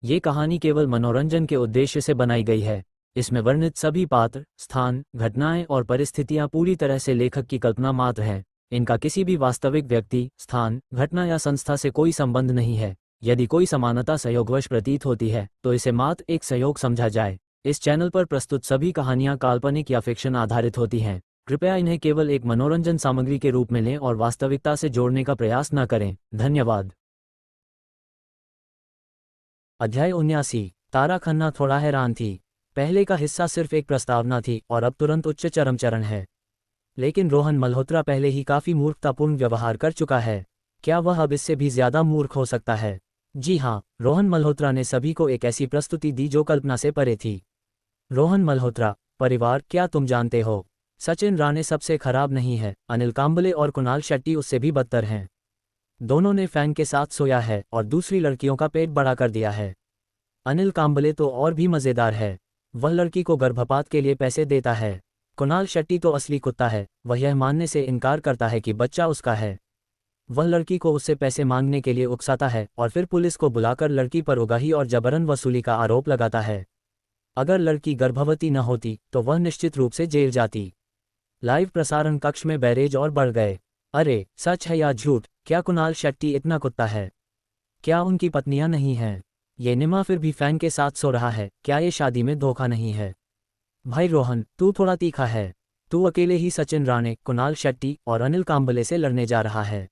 ये कहानी केवल मनोरंजन के उद्देश्य से बनाई गई है। इसमें वर्णित सभी पात्र, स्थान, घटनाएं और परिस्थितियां पूरी तरह से लेखक की कल्पना मात्र हैं। इनका किसी भी वास्तविक व्यक्ति, स्थान, घटना या संस्था से कोई संबंध नहीं है। यदि कोई समानता संयोगवश प्रतीत होती है तो इसे मात्र एक संयोग समझा जाए। इस चैनल पर प्रस्तुत सभी कहानियां काल्पनिक या फिक्शन आधारित होती हैं। कृपया इन्हें केवल एक मनोरंजन सामग्री के रूप में लें और वास्तविकता से जोड़ने का प्रयास न करें। धन्यवाद। अध्याय 79। तारा खन्ना थोड़ा हैरान थी। पहले का हिस्सा सिर्फ एक प्रस्तावना थी और अब तुरंत उच्च चरम है। लेकिन रोहन मल्होत्रा पहले ही काफी मूर्खतापूर्ण व्यवहार कर चुका है। क्या वह अब इससे भी ज्यादा मूर्ख हो सकता है? जी हाँ, रोहन मल्होत्रा ने सभी को एक ऐसी प्रस्तुति दी जो कल्पना से परे थी। रोहन मल्होत्रा परिवार, क्या तुम जानते हो, सचिन राणे सबसे खराब नहीं है, अनिल कांबले और कुणाल शेट्टी उससे भी बदतर हैं। दोनों ने फैन के साथ सोया है और दूसरी लड़कियों का पेट बड़ा कर दिया है। अनिल कांबले तो और भी मजेदार है। वह लड़की को गर्भपात के लिए पैसे देता है। कुणाल शेट्टी तो असली कुत्ता है। वह यह मानने से इनकार करता है कि बच्चा उसका है। वह लड़की को उससे पैसे मांगने के लिए उकसाता है और फिर पुलिस को बुलाकर लड़की पर उगाही और जबरन वसूली का आरोप लगाता है। अगर लड़की गर्भवती न होती तो वह निश्चित रूप से जेल जाती। लाइव प्रसारण कक्ष में बैरेज और बढ़ गए। अरे, सच है या झूठ? क्या कुणाल शेट्टी इतना कुत्ता है? क्या उनकी पत्नियां नहीं हैं? ये निमा फिर भी फैन के साथ सो रहा है। क्या ये शादी में धोखा नहीं है? भाई रोहन, तू थोड़ा तीखा है। तू अकेले ही सचिन राणे, कुणाल शेट्टी और अनिल कांबले से लड़ने जा रहा है।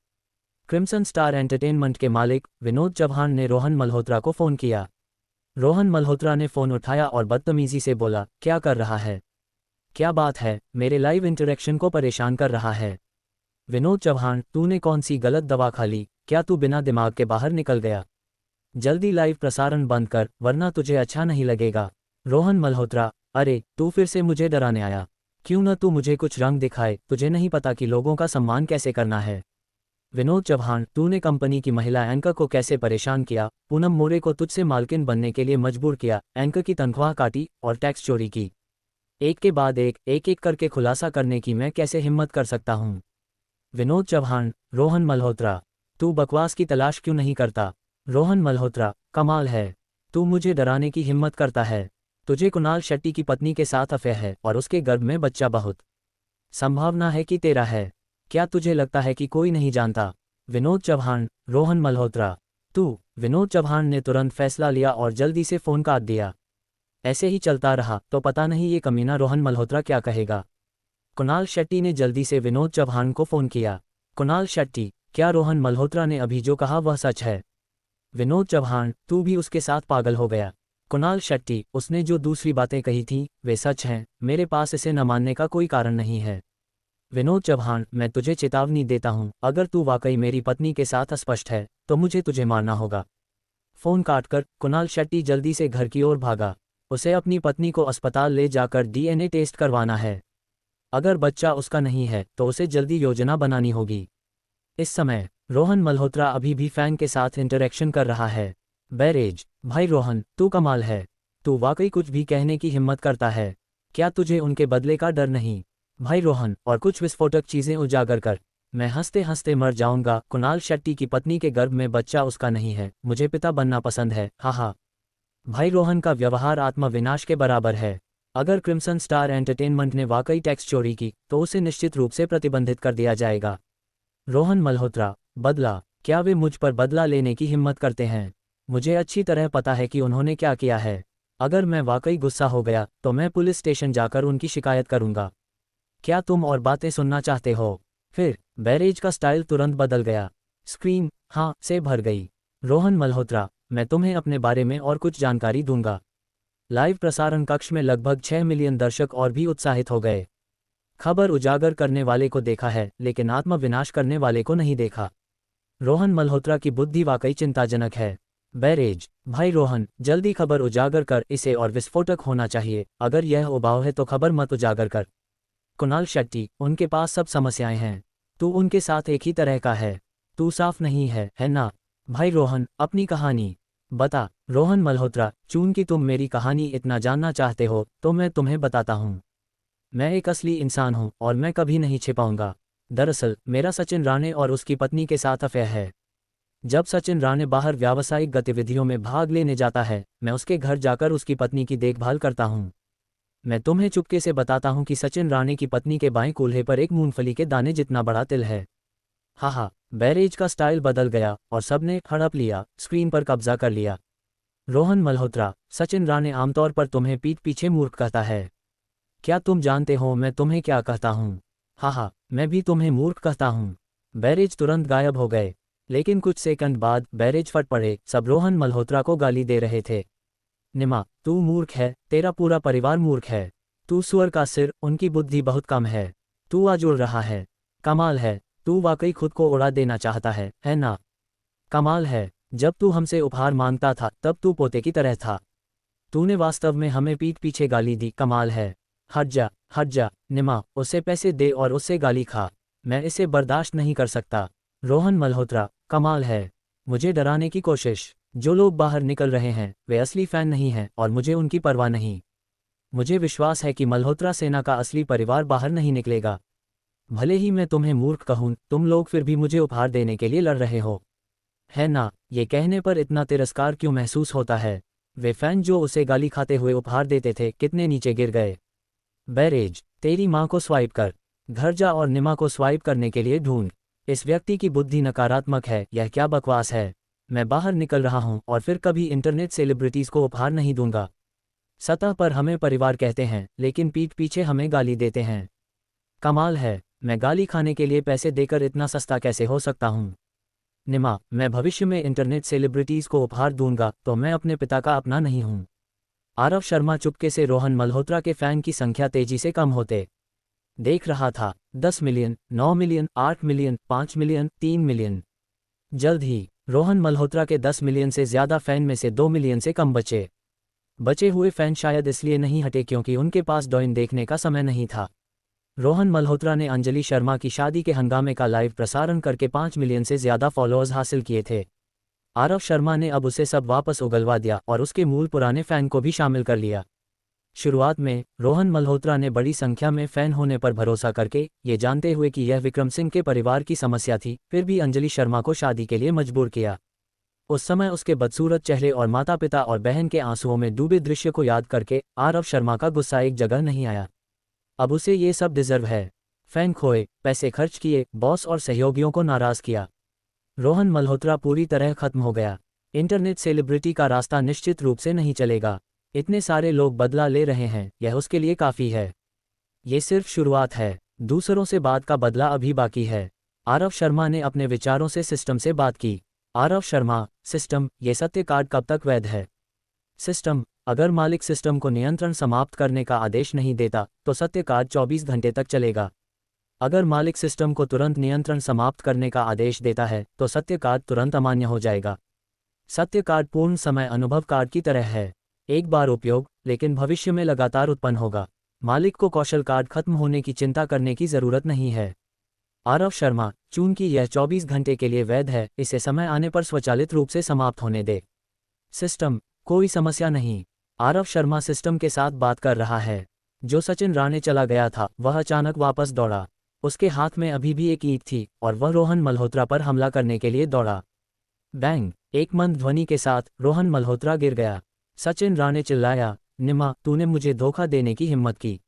क्रिम्सन स्टार एंटरटेनमेंट के मालिक विनोद चौहान ने रोहन मल्होत्रा को फोन किया। रोहन मल्होत्रा ने फोन उठाया और बदतमीजी से बोला, क्या कर रहा है? क्या बात है? मेरे लाइव इंटरेक्शन को परेशान कर रहा है। विनोद चौहान, तूने कौन सी गलत दवा खा ली? क्या तू बिना दिमाग के बाहर निकल गया? जल्दी लाइव प्रसारण बंद कर, वरना तुझे अच्छा नहीं लगेगा। रोहन मल्होत्रा, अरे तू फिर से मुझे डराने आया। क्यों न तू मुझे कुछ रंग दिखाए, तुझे नहीं पता कि लोगों का सम्मान कैसे करना है। विनोद चौहान, तूने कंपनी की महिला एंकर को कैसे परेशान किया, पूनम मोरे को तुझसे मालकिन बनने के लिए मजबूर किया, एंकर की तनख्वाह काटी और टैक्स चोरी की। एक के बाद एक करके खुलासा करने की मैं कैसे हिम्मत कर सकता हूँ? विनोद चौहान, रोहन मल्होत्रा, तू बकवास की तलाश क्यों नहीं करता? रोहन मल्होत्रा, कमाल है, तू मुझे डराने की हिम्मत करता है। तुझे कुणाल शेट्टी की पत्नी के साथ अफेयर है और उसके गर्भ में बच्चा बहुत संभावना है कि तेरा है। क्या तुझे लगता है कि कोई नहीं जानता? विनोद चौहान, रोहन मल्होत्रा, तू। विनोद चौहान ने तुरंत फैसला लिया और जल्दी से फोन काट दिया। ऐसे ही चलता रहा तो पता नहीं ये कमीना रोहन मल्होत्रा क्या कहेगा। कुणाल शेट्टी ने जल्दी से विनोद चौहान को फोन किया। कुणाल शेट्टी, क्या रोहन मल्होत्रा ने अभी जो कहा वह सच है? विनोद चौहान, तू भी उसके साथ पागल हो गया। कुणाल शेट्टी, उसने जो दूसरी बातें कही थीं वे सच हैं। मेरे पास इसे न मानने का कोई कारण नहीं है। विनोद चौहान, मैं तुझे चेतावनी देता हूं, अगर तू वाकई मेरी पत्नी के साथ अस्पष्ट है तो मुझे तुझे मारना होगा। फोन काटकर कुणाल शेट्टी जल्दी से घर की ओर भागा। उसे अपनी पत्नी को अस्पताल ले जाकर डीएनए टेस्ट करवाना है। अगर बच्चा उसका नहीं है तो उसे जल्दी योजना बनानी होगी। इस समय रोहन मल्होत्रा अभी भी फैन के साथ इंटरेक्शन कर रहा है। बैरेज, भाई रोहन, तू कमाल है। तू वाकई कुछ भी कहने की हिम्मत करता है। क्या तुझे उनके बदले का डर नहीं? भाई रोहन, और कुछ विस्फोटक चीजें उजागर कर। मैं हंसते हंसते मर जाऊंगा। कुणाल शेट्टी की पत्नी के गर्भ में बच्चा उसका नहीं है। मुझे पिता बनना पसंद है। हा। भाई रोहन का व्यवहार आत्मविनाश के बराबर है। अगर क्रिम्सन स्टार एंटरटेनमेंट ने वाकई टैक्स चोरी की तो उसे निश्चित रूप से प्रतिबंधित कर दिया जाएगा। रोहन मल्होत्रा, बदला? क्या वे मुझ पर बदला लेने की हिम्मत करते हैं? मुझे अच्छी तरह पता है कि उन्होंने क्या किया है। अगर मैं वाकई गुस्सा हो गया तो मैं पुलिस स्टेशन जाकर उनकी शिकायत करूंगा। क्या तुम और बातें सुनना चाहते हो? फिर बैरेज का स्टाइल तुरंत बदल गया। स्क्रीन हाँ से भर गई। रोहन मल्होत्रा, मैं तुम्हें अपने बारे में और कुछ जानकारी दूंगा। लाइव प्रसारण कक्ष में लगभग 6 मिलियन दर्शक और भी उत्साहित हो गए। खबर उजागर करने वाले को देखा है लेकिन आत्मविनाश करने वाले को नहीं देखा। रोहन मल्होत्रा की बुद्धि वाकई चिंताजनक है। बैरेज, भाई रोहन, जल्दी खबर उजागर कर इसे और विस्फोटक होना चाहिए। अगर यह उबाऊ है तो खबर मत उजागर कर। कुणाल शेट्टी, उनके पास सब समस्याएं हैं। तू उनके साथ एक ही तरह का है। तू साफ नहीं है ना? भाई रोहन, अपनी कहानी बता। रोहन मल्होत्रा, चूंकि तुम मेरी कहानी इतना जानना चाहते हो तो मैं तुम्हें बताता हूँ। मैं एक असली इंसान हूं और मैं कभी नहीं छिपाऊंगा। दरअसल मेरा सचिन राणे और उसकी पत्नी के साथ अफेयर है। जब सचिन राणे बाहर व्यावसायिक गतिविधियों में भाग लेने जाता है, मैं उसके घर जाकर उसकी पत्नी की देखभाल करता हूँ। मैं तुम्हें चुपके से बताता हूँ कि सचिन राणे की पत्नी के बाएं कूल्हे पर एक मूंगफली के दाने जितना बड़ा तिल है। हाहा, बैरेज का स्टाइल बदल गया और सबने हड़प लिया, स्क्रीन पर कब्जा कर लिया। रोहन मल्होत्रा, सचिन राणे आमतौर पर तुम्हें पीठ पीछे मूर्ख कहता है। क्या तुम जानते हो मैं तुम्हें क्या कहता हूँ? हाहा, मैं भी तुम्हें मूर्ख कहता हूँ। बैरेज तुरंत गायब हो गए, लेकिन कुछ सेकंड बाद बैरेज फट पड़े। सब रोहन मल्होत्रा को गाली दे रहे थे। निमा, तू मूर्ख है, तेरा पूरा परिवार मूर्ख है। तू सुअर का सिर, उनकी बुद्धि बहुत कम है। तू आज उड़ रहा है। कमाल है, तू वाकई खुद को उड़ा देना चाहता है ना? कमाल है, जब तू हमसे उपहार मांगता था तब तू पोते की तरह था। तूने वास्तव में हमें पीठ पीछे गाली दी। कमाल है। हट जा निमा, उसे पैसे दे और उससे गाली खा। मैं इसे बर्दाश्त नहीं कर सकता। रोहन मल्होत्रा, कमाल है। मुझे डराने की कोशिश। जो लोग बाहर निकल रहे हैं वे असली फैन नहीं हैं और मुझे उनकी परवाह नहीं। मुझे विश्वास है कि मल्होत्रा सेना का असली परिवार बाहर नहीं निकलेगा। भले ही मैं तुम्हें मूर्ख कहूं, तुम लोग फिर भी मुझे उपहार देने के लिए लड़ रहे हो, है ना? ये कहने पर इतना तिरस्कार क्यों महसूस होता है? वे फैन जो उसे गाली खाते हुए उपहार देते थे कितने नीचे गिर गए। बैरेज, तेरी माँ को स्वाइप कर। घर जा और निमा को स्वाइप करने के लिए ढूंढ। इस व्यक्ति की बुद्धि नकारात्मक है। यह क्या बकवास है? मैं बाहर निकल रहा हूं और फिर कभी इंटरनेट सेलिब्रिटीज को उपहार नहीं दूंगा। सतह पर हमें परिवार कहते हैं, लेकिन पीठ पीछे हमें गाली देते हैं। कमाल है, मैं गाली खाने के लिए पैसे देकर इतना सस्ता कैसे हो सकता हूँ? निमा, मैं भविष्य में इंटरनेट सेलिब्रिटीज को उपहार दूंगा तो मैं अपने पिता का अपना नहीं हूँ। आरव शर्मा चुपके से रोहन मल्होत्रा के फैन की संख्या तेजी से कम होते देख रहा था। 10 million, 9 million, 8 million, 5 million, 3 million. जल्द ही रोहन मल्होत्रा के 10 मिलियन से ज्यादा फैन में से 2 मिलियन से कम बचे हुए फैन शायद इसलिए नहीं हटे क्योंकि उनके पास डॉइन देखने का समय नहीं था। रोहन मल्होत्रा ने अंजलि शर्मा की शादी के हंगामे का लाइव प्रसारण करके 5 मिलियन से ज्यादा फॉलोअर्स हासिल किए थे। आरव शर्मा ने अब उसे सब वापस उगलवा दिया और उसके मूल पुराने फैन को भी शामिल कर लिया। शुरुआत में रोहन मल्होत्रा ने बड़ी संख्या में फैन होने पर भरोसा करके, ये जानते हुए कि यह विक्रम सिंह के परिवार की समस्या थी, फिर भी अंजलि शर्मा को शादी के लिए मजबूर किया। उस समय उसके बदसूरत चेहरे और माता पिता और बहन के आंसुओं में डूबे दृश्य को याद करके आरव शर्मा का गुस्सा एक जगह नहीं आया। अब उसे ये सब डिजर्व है। फैन खोए, पैसे खर्च किए, बॉस और सहयोगियों को नाराज किया। रोहन मल्होत्रा पूरी तरह खत्म हो गया। इंटरनेट सेलिब्रिटी का रास्ता निश्चित रूप से नहीं चलेगा। इतने सारे लोग बदला ले रहे हैं, यह उसके लिए काफ़ी है। ये सिर्फ शुरुआत है, दूसरों से बात का बदला अभी बाकी है। आरव शर्मा ने अपने विचारों से सिस्टम से बात की। आरव शर्मा, सिस्टम, ये सत्य कार्ड कब तक वैध है? सिस्टम, अगर मालिक सिस्टम को नियंत्रण समाप्त करने का आदेश नहीं देता तो सत्य कार्ड 24 घंटे तक चलेगा। अगर मालिक सिस्टम को तुरंत नियंत्रण समाप्त करने का आदेश देता है तो सत्य कार्ड तुरंत अमान्य हो जाएगा। सत्य कार्ड पूर्ण समय अनुभव कार्ड की तरह है, एक बार उपयोग, लेकिन भविष्य में लगातार उत्पन्न होगा। मालिक को कौशल कार्ड खत्म होने की चिंता करने की जरूरत नहीं है। आरव शर्मा, चूंकि यह 24 घंटे के लिए वैध है, इसे समय आने पर स्वचालित रूप से समाप्त होने दे। सिस्टम, कोई समस्या नहीं। आरव शर्मा सिस्टम के साथ बात कर रहा है। जो सचिन राणे चला गया था वह अचानक वापस दौड़ा। उसके हाथ में अभी भी एक ईंट थी और वह रोहन मल्होत्रा पर हमला करने के लिए दौड़ा। बैंग, एक मंद ध्वनि के साथ रोहन मल्होत्रा गिर गया। सचिन राणे चिल्लाया, निमा, तूने मुझे धोखा देने की हिम्मत की।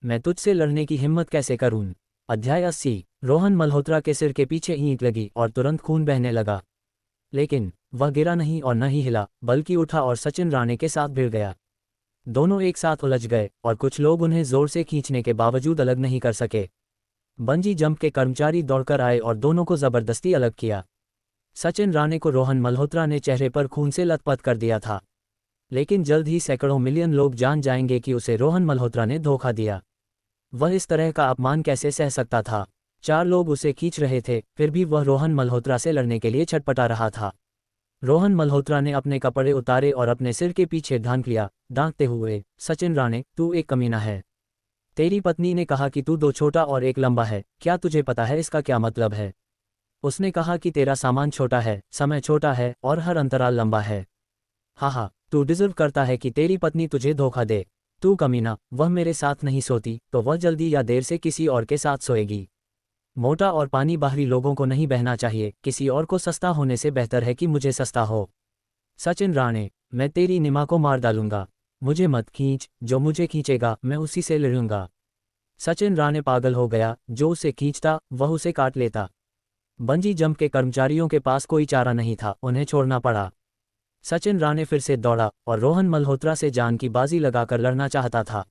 मैं तुझसे लड़ने की हिम्मत कैसे करूं? अध्याय 80। रोहन मल्होत्रा के सिर के पीछे ईंट लगी और तुरंत खून बहने लगा। लेकिन वह गिरा नहीं और न ही हिला, बल्कि उठा और सचिन राणे के साथ भिड़ गया। दोनों एक साथ उलझ गए और कुछ लोग उन्हें जोर से खींचने के बावजूद अलग नहीं कर सके। बंजी जंप के कर्मचारी दौड़कर आए और दोनों को जबरदस्ती अलग किया। सचिन राणे को रोहन मल्होत्रा ने चेहरे पर खून से लथपथ कर दिया था, लेकिन जल्द ही सैकड़ों मिलियन लोग जान जाएंगे कि उसे रोहन मल्होत्रा ने धोखा दिया। वह इस तरह का अपमान कैसे सह सकता था? 4 लोग उसे खींच रहे थे, फिर भी वह रोहन मल्होत्रा से लड़ने के लिए छटपटा रहा था। रोहन मल्होत्रा ने अपने कपड़े उतारे और अपने सिर के पीछे ढांक लिया, डांटते हुए, सचिन राणे, तू एक कमीना है। तेरी पत्नी ने कहा कि तू 2 छोटा और 1 लंबा है, क्या तुझे पता है इसका क्या मतलब है? उसने कहा कि तेरा सामान छोटा है, समय छोटा है और हर अंतराल लंबा है। हाँ, तू डिजर्व करता है कि तेरी पत्नी तुझे धोखा दे। तू कमीना, वह मेरे साथ नहीं सोती तो वह जल्दी या देर से किसी और के साथ सोएगी। मोटा और पानी बाहरी लोगों को नहीं बहना चाहिए, किसी और को सस्ता होने से बेहतर है कि मुझे सस्ता हो। सचिन राणे, मैं तेरी निमा को मार डालूंगा। मुझे मत खींच, जो मुझे खींचेगा मैं उसी से लड़ूंगा। सचिन राणे पागल हो गया, जो उसे खींचता वह उसे काट लेता। बंजी जंप के कर्मचारियों के पास कोई चारा नहीं था, उन्हें छोड़ना पड़ा। सचिन राणे फिर से दौड़ा और रोहन मल्होत्रा से जान की बाजी लगाकर लड़ना चाहता था।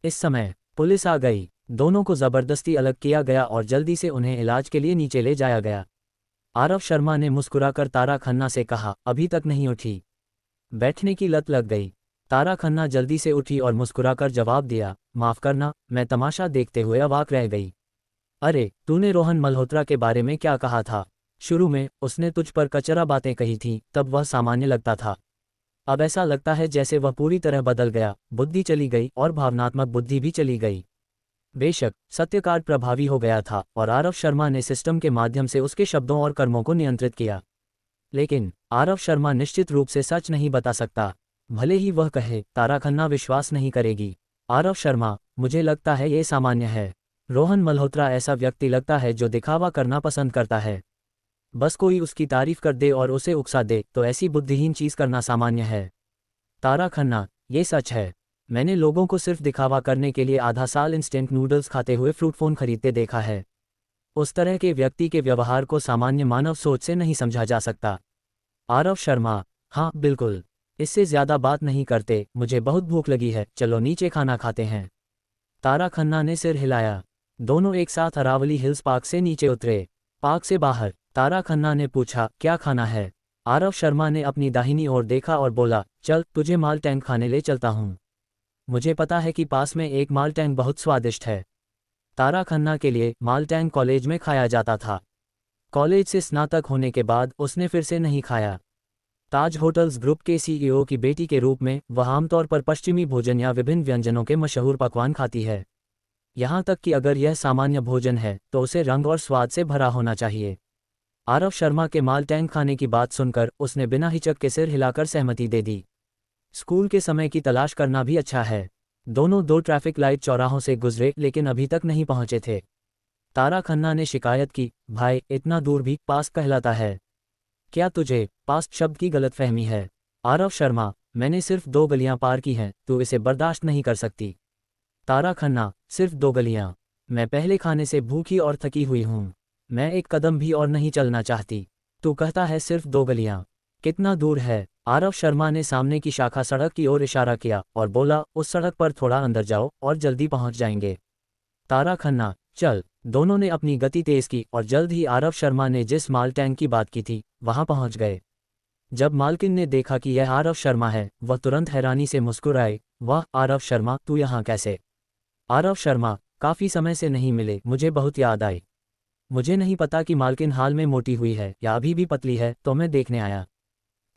इस समय पुलिस आ गई, दोनों को जबरदस्ती अलग किया गया और जल्दी से उन्हें इलाज के लिए नीचे ले जाया गया। आरव शर्मा ने मुस्कुराकर तारा खन्ना से कहा, अभी तक नहीं उठी। बैठने की लत लग गई। तारा खन्ना जल्दी से उठी और मुस्कुराकर जवाब दिया, माफ करना, मैं तमाशा देखते हुए अवाक रह गई। अरे, तूने रोहन मल्होत्रा के बारे में क्या कहा था? शुरू में उसने तुझ पर कचरा बातें कही थीं, तब वह सामान्य लगता था। अब ऐसा लगता है जैसे वह पूरी तरह बदल गया, बुद्धि चली गई और भावनात्मक बुद्धि भी चली गई। बेशक सत्यकार्ड प्रभावी हो गया था और आरव शर्मा ने सिस्टम के माध्यम से उसके शब्दों और कर्मों को नियंत्रित किया। लेकिन आरव शर्मा निश्चित रूप से सच नहीं बता सकता। भले ही वह कहे, तारा खन्ना विश्वास नहीं करेगी। आरव शर्मा, मुझे लगता है ये सामान्य है। रोहन मल्होत्रा ऐसा व्यक्ति लगता है जो दिखावा करना पसंद करता है। बस कोई उसकी तारीफ कर दे और उसे उकसा दे तो ऐसी बुद्धिहीन चीज करना सामान्य है। तारा खन्ना, ये सच है। मैंने लोगों को सिर्फ दिखावा करने के लिए आधा साल इंस्टेंट नूडल्स खाते हुए फ्रूट फोन खरीदते देखा है। उस तरह के व्यक्ति के व्यवहार को सामान्य मानव सोच से नहीं समझा जा सकता। आरव शर्मा, हाँ बिल्कुल। इससे ज्यादा बात नहीं करते, मुझे बहुत भूख लगी है, चलो नीचे खाना खाते हैं। तारा खन्ना ने सिर हिलाया। दोनों एक साथ अरावली हिल्स पार्क से नीचे उतरे। पार्क से बाहर तारा खन्ना ने पूछा, क्या खाना है? आरव शर्मा ने अपनी दाहिनी ओर देखा और बोला, चल तुझे माल टैंक खाने ले चलता हूँ। मुझे पता है कि पास में एक माल टैंक बहुत स्वादिष्ट है। तारा खन्ना के लिए माल टैंक कॉलेज में खाया जाता था। कॉलेज से स्नातक होने के बाद उसने फिर से नहीं खाया। ताज होटल्स ग्रुप के सीईओ की बेटी के रूप में वह आमतौर पर पश्चिमी भोजन या विभिन्न व्यंजनों के मशहूर पकवान खाती है। यहाँ तक कि अगर यह सामान्य भोजन है तो उसे रंग और स्वाद से भरा होना चाहिए। आरव शर्मा के माल टैंक खाने की बात सुनकर उसने बिना हिचक के सिर हिलाकर सहमति दे दी। स्कूल के समय की तलाश करना भी अच्छा है। दोनों दो ट्रैफिक लाइट चौराहों से गुजरे लेकिन अभी तक नहीं पहुंचे थे। तारा खन्ना ने शिकायत की, भाई इतना दूर भी पास कहलाता है? क्या तुझे पास शब्द की गलतफहमी है? आरव शर्मा, मैंने सिर्फ 2 गलियां पार की हैं, तू इसे बर्दाश्त नहीं कर सकती। तारा खन्ना, सिर्फ 2 गलियां? मैं पहले खाने से भूखी और थकी हुई हूँ। मैं एक कदम भी और नहीं चलना चाहती। तू कहता है सिर्फ 2 गलियां? कितना दूर है? आरव शर्मा ने सामने की शाखा सड़क की ओर इशारा किया और बोला, उस सड़क पर थोड़ा अंदर जाओ और जल्दी पहुंच जाएंगे। तारा खन्ना, चल। दोनों ने अपनी गति तेज की और जल्द ही आरव शर्मा ने जिस माल टैंक की बात की थी वहां पहुंच गए। जब मालकिन ने देखा कि यह आरव शर्मा है, वह तुरंत हैरानी से मुस्कुराए, वाह आरव शर्मा, तू यहाँ कैसे? आरव शर्मा, काफी समय से नहीं मिले, मुझे बहुत याद आई। मुझे नहीं पता कि मालकिन हाल में मोटी हुई है या अभी भी पतली है, तो मैं देखने आया।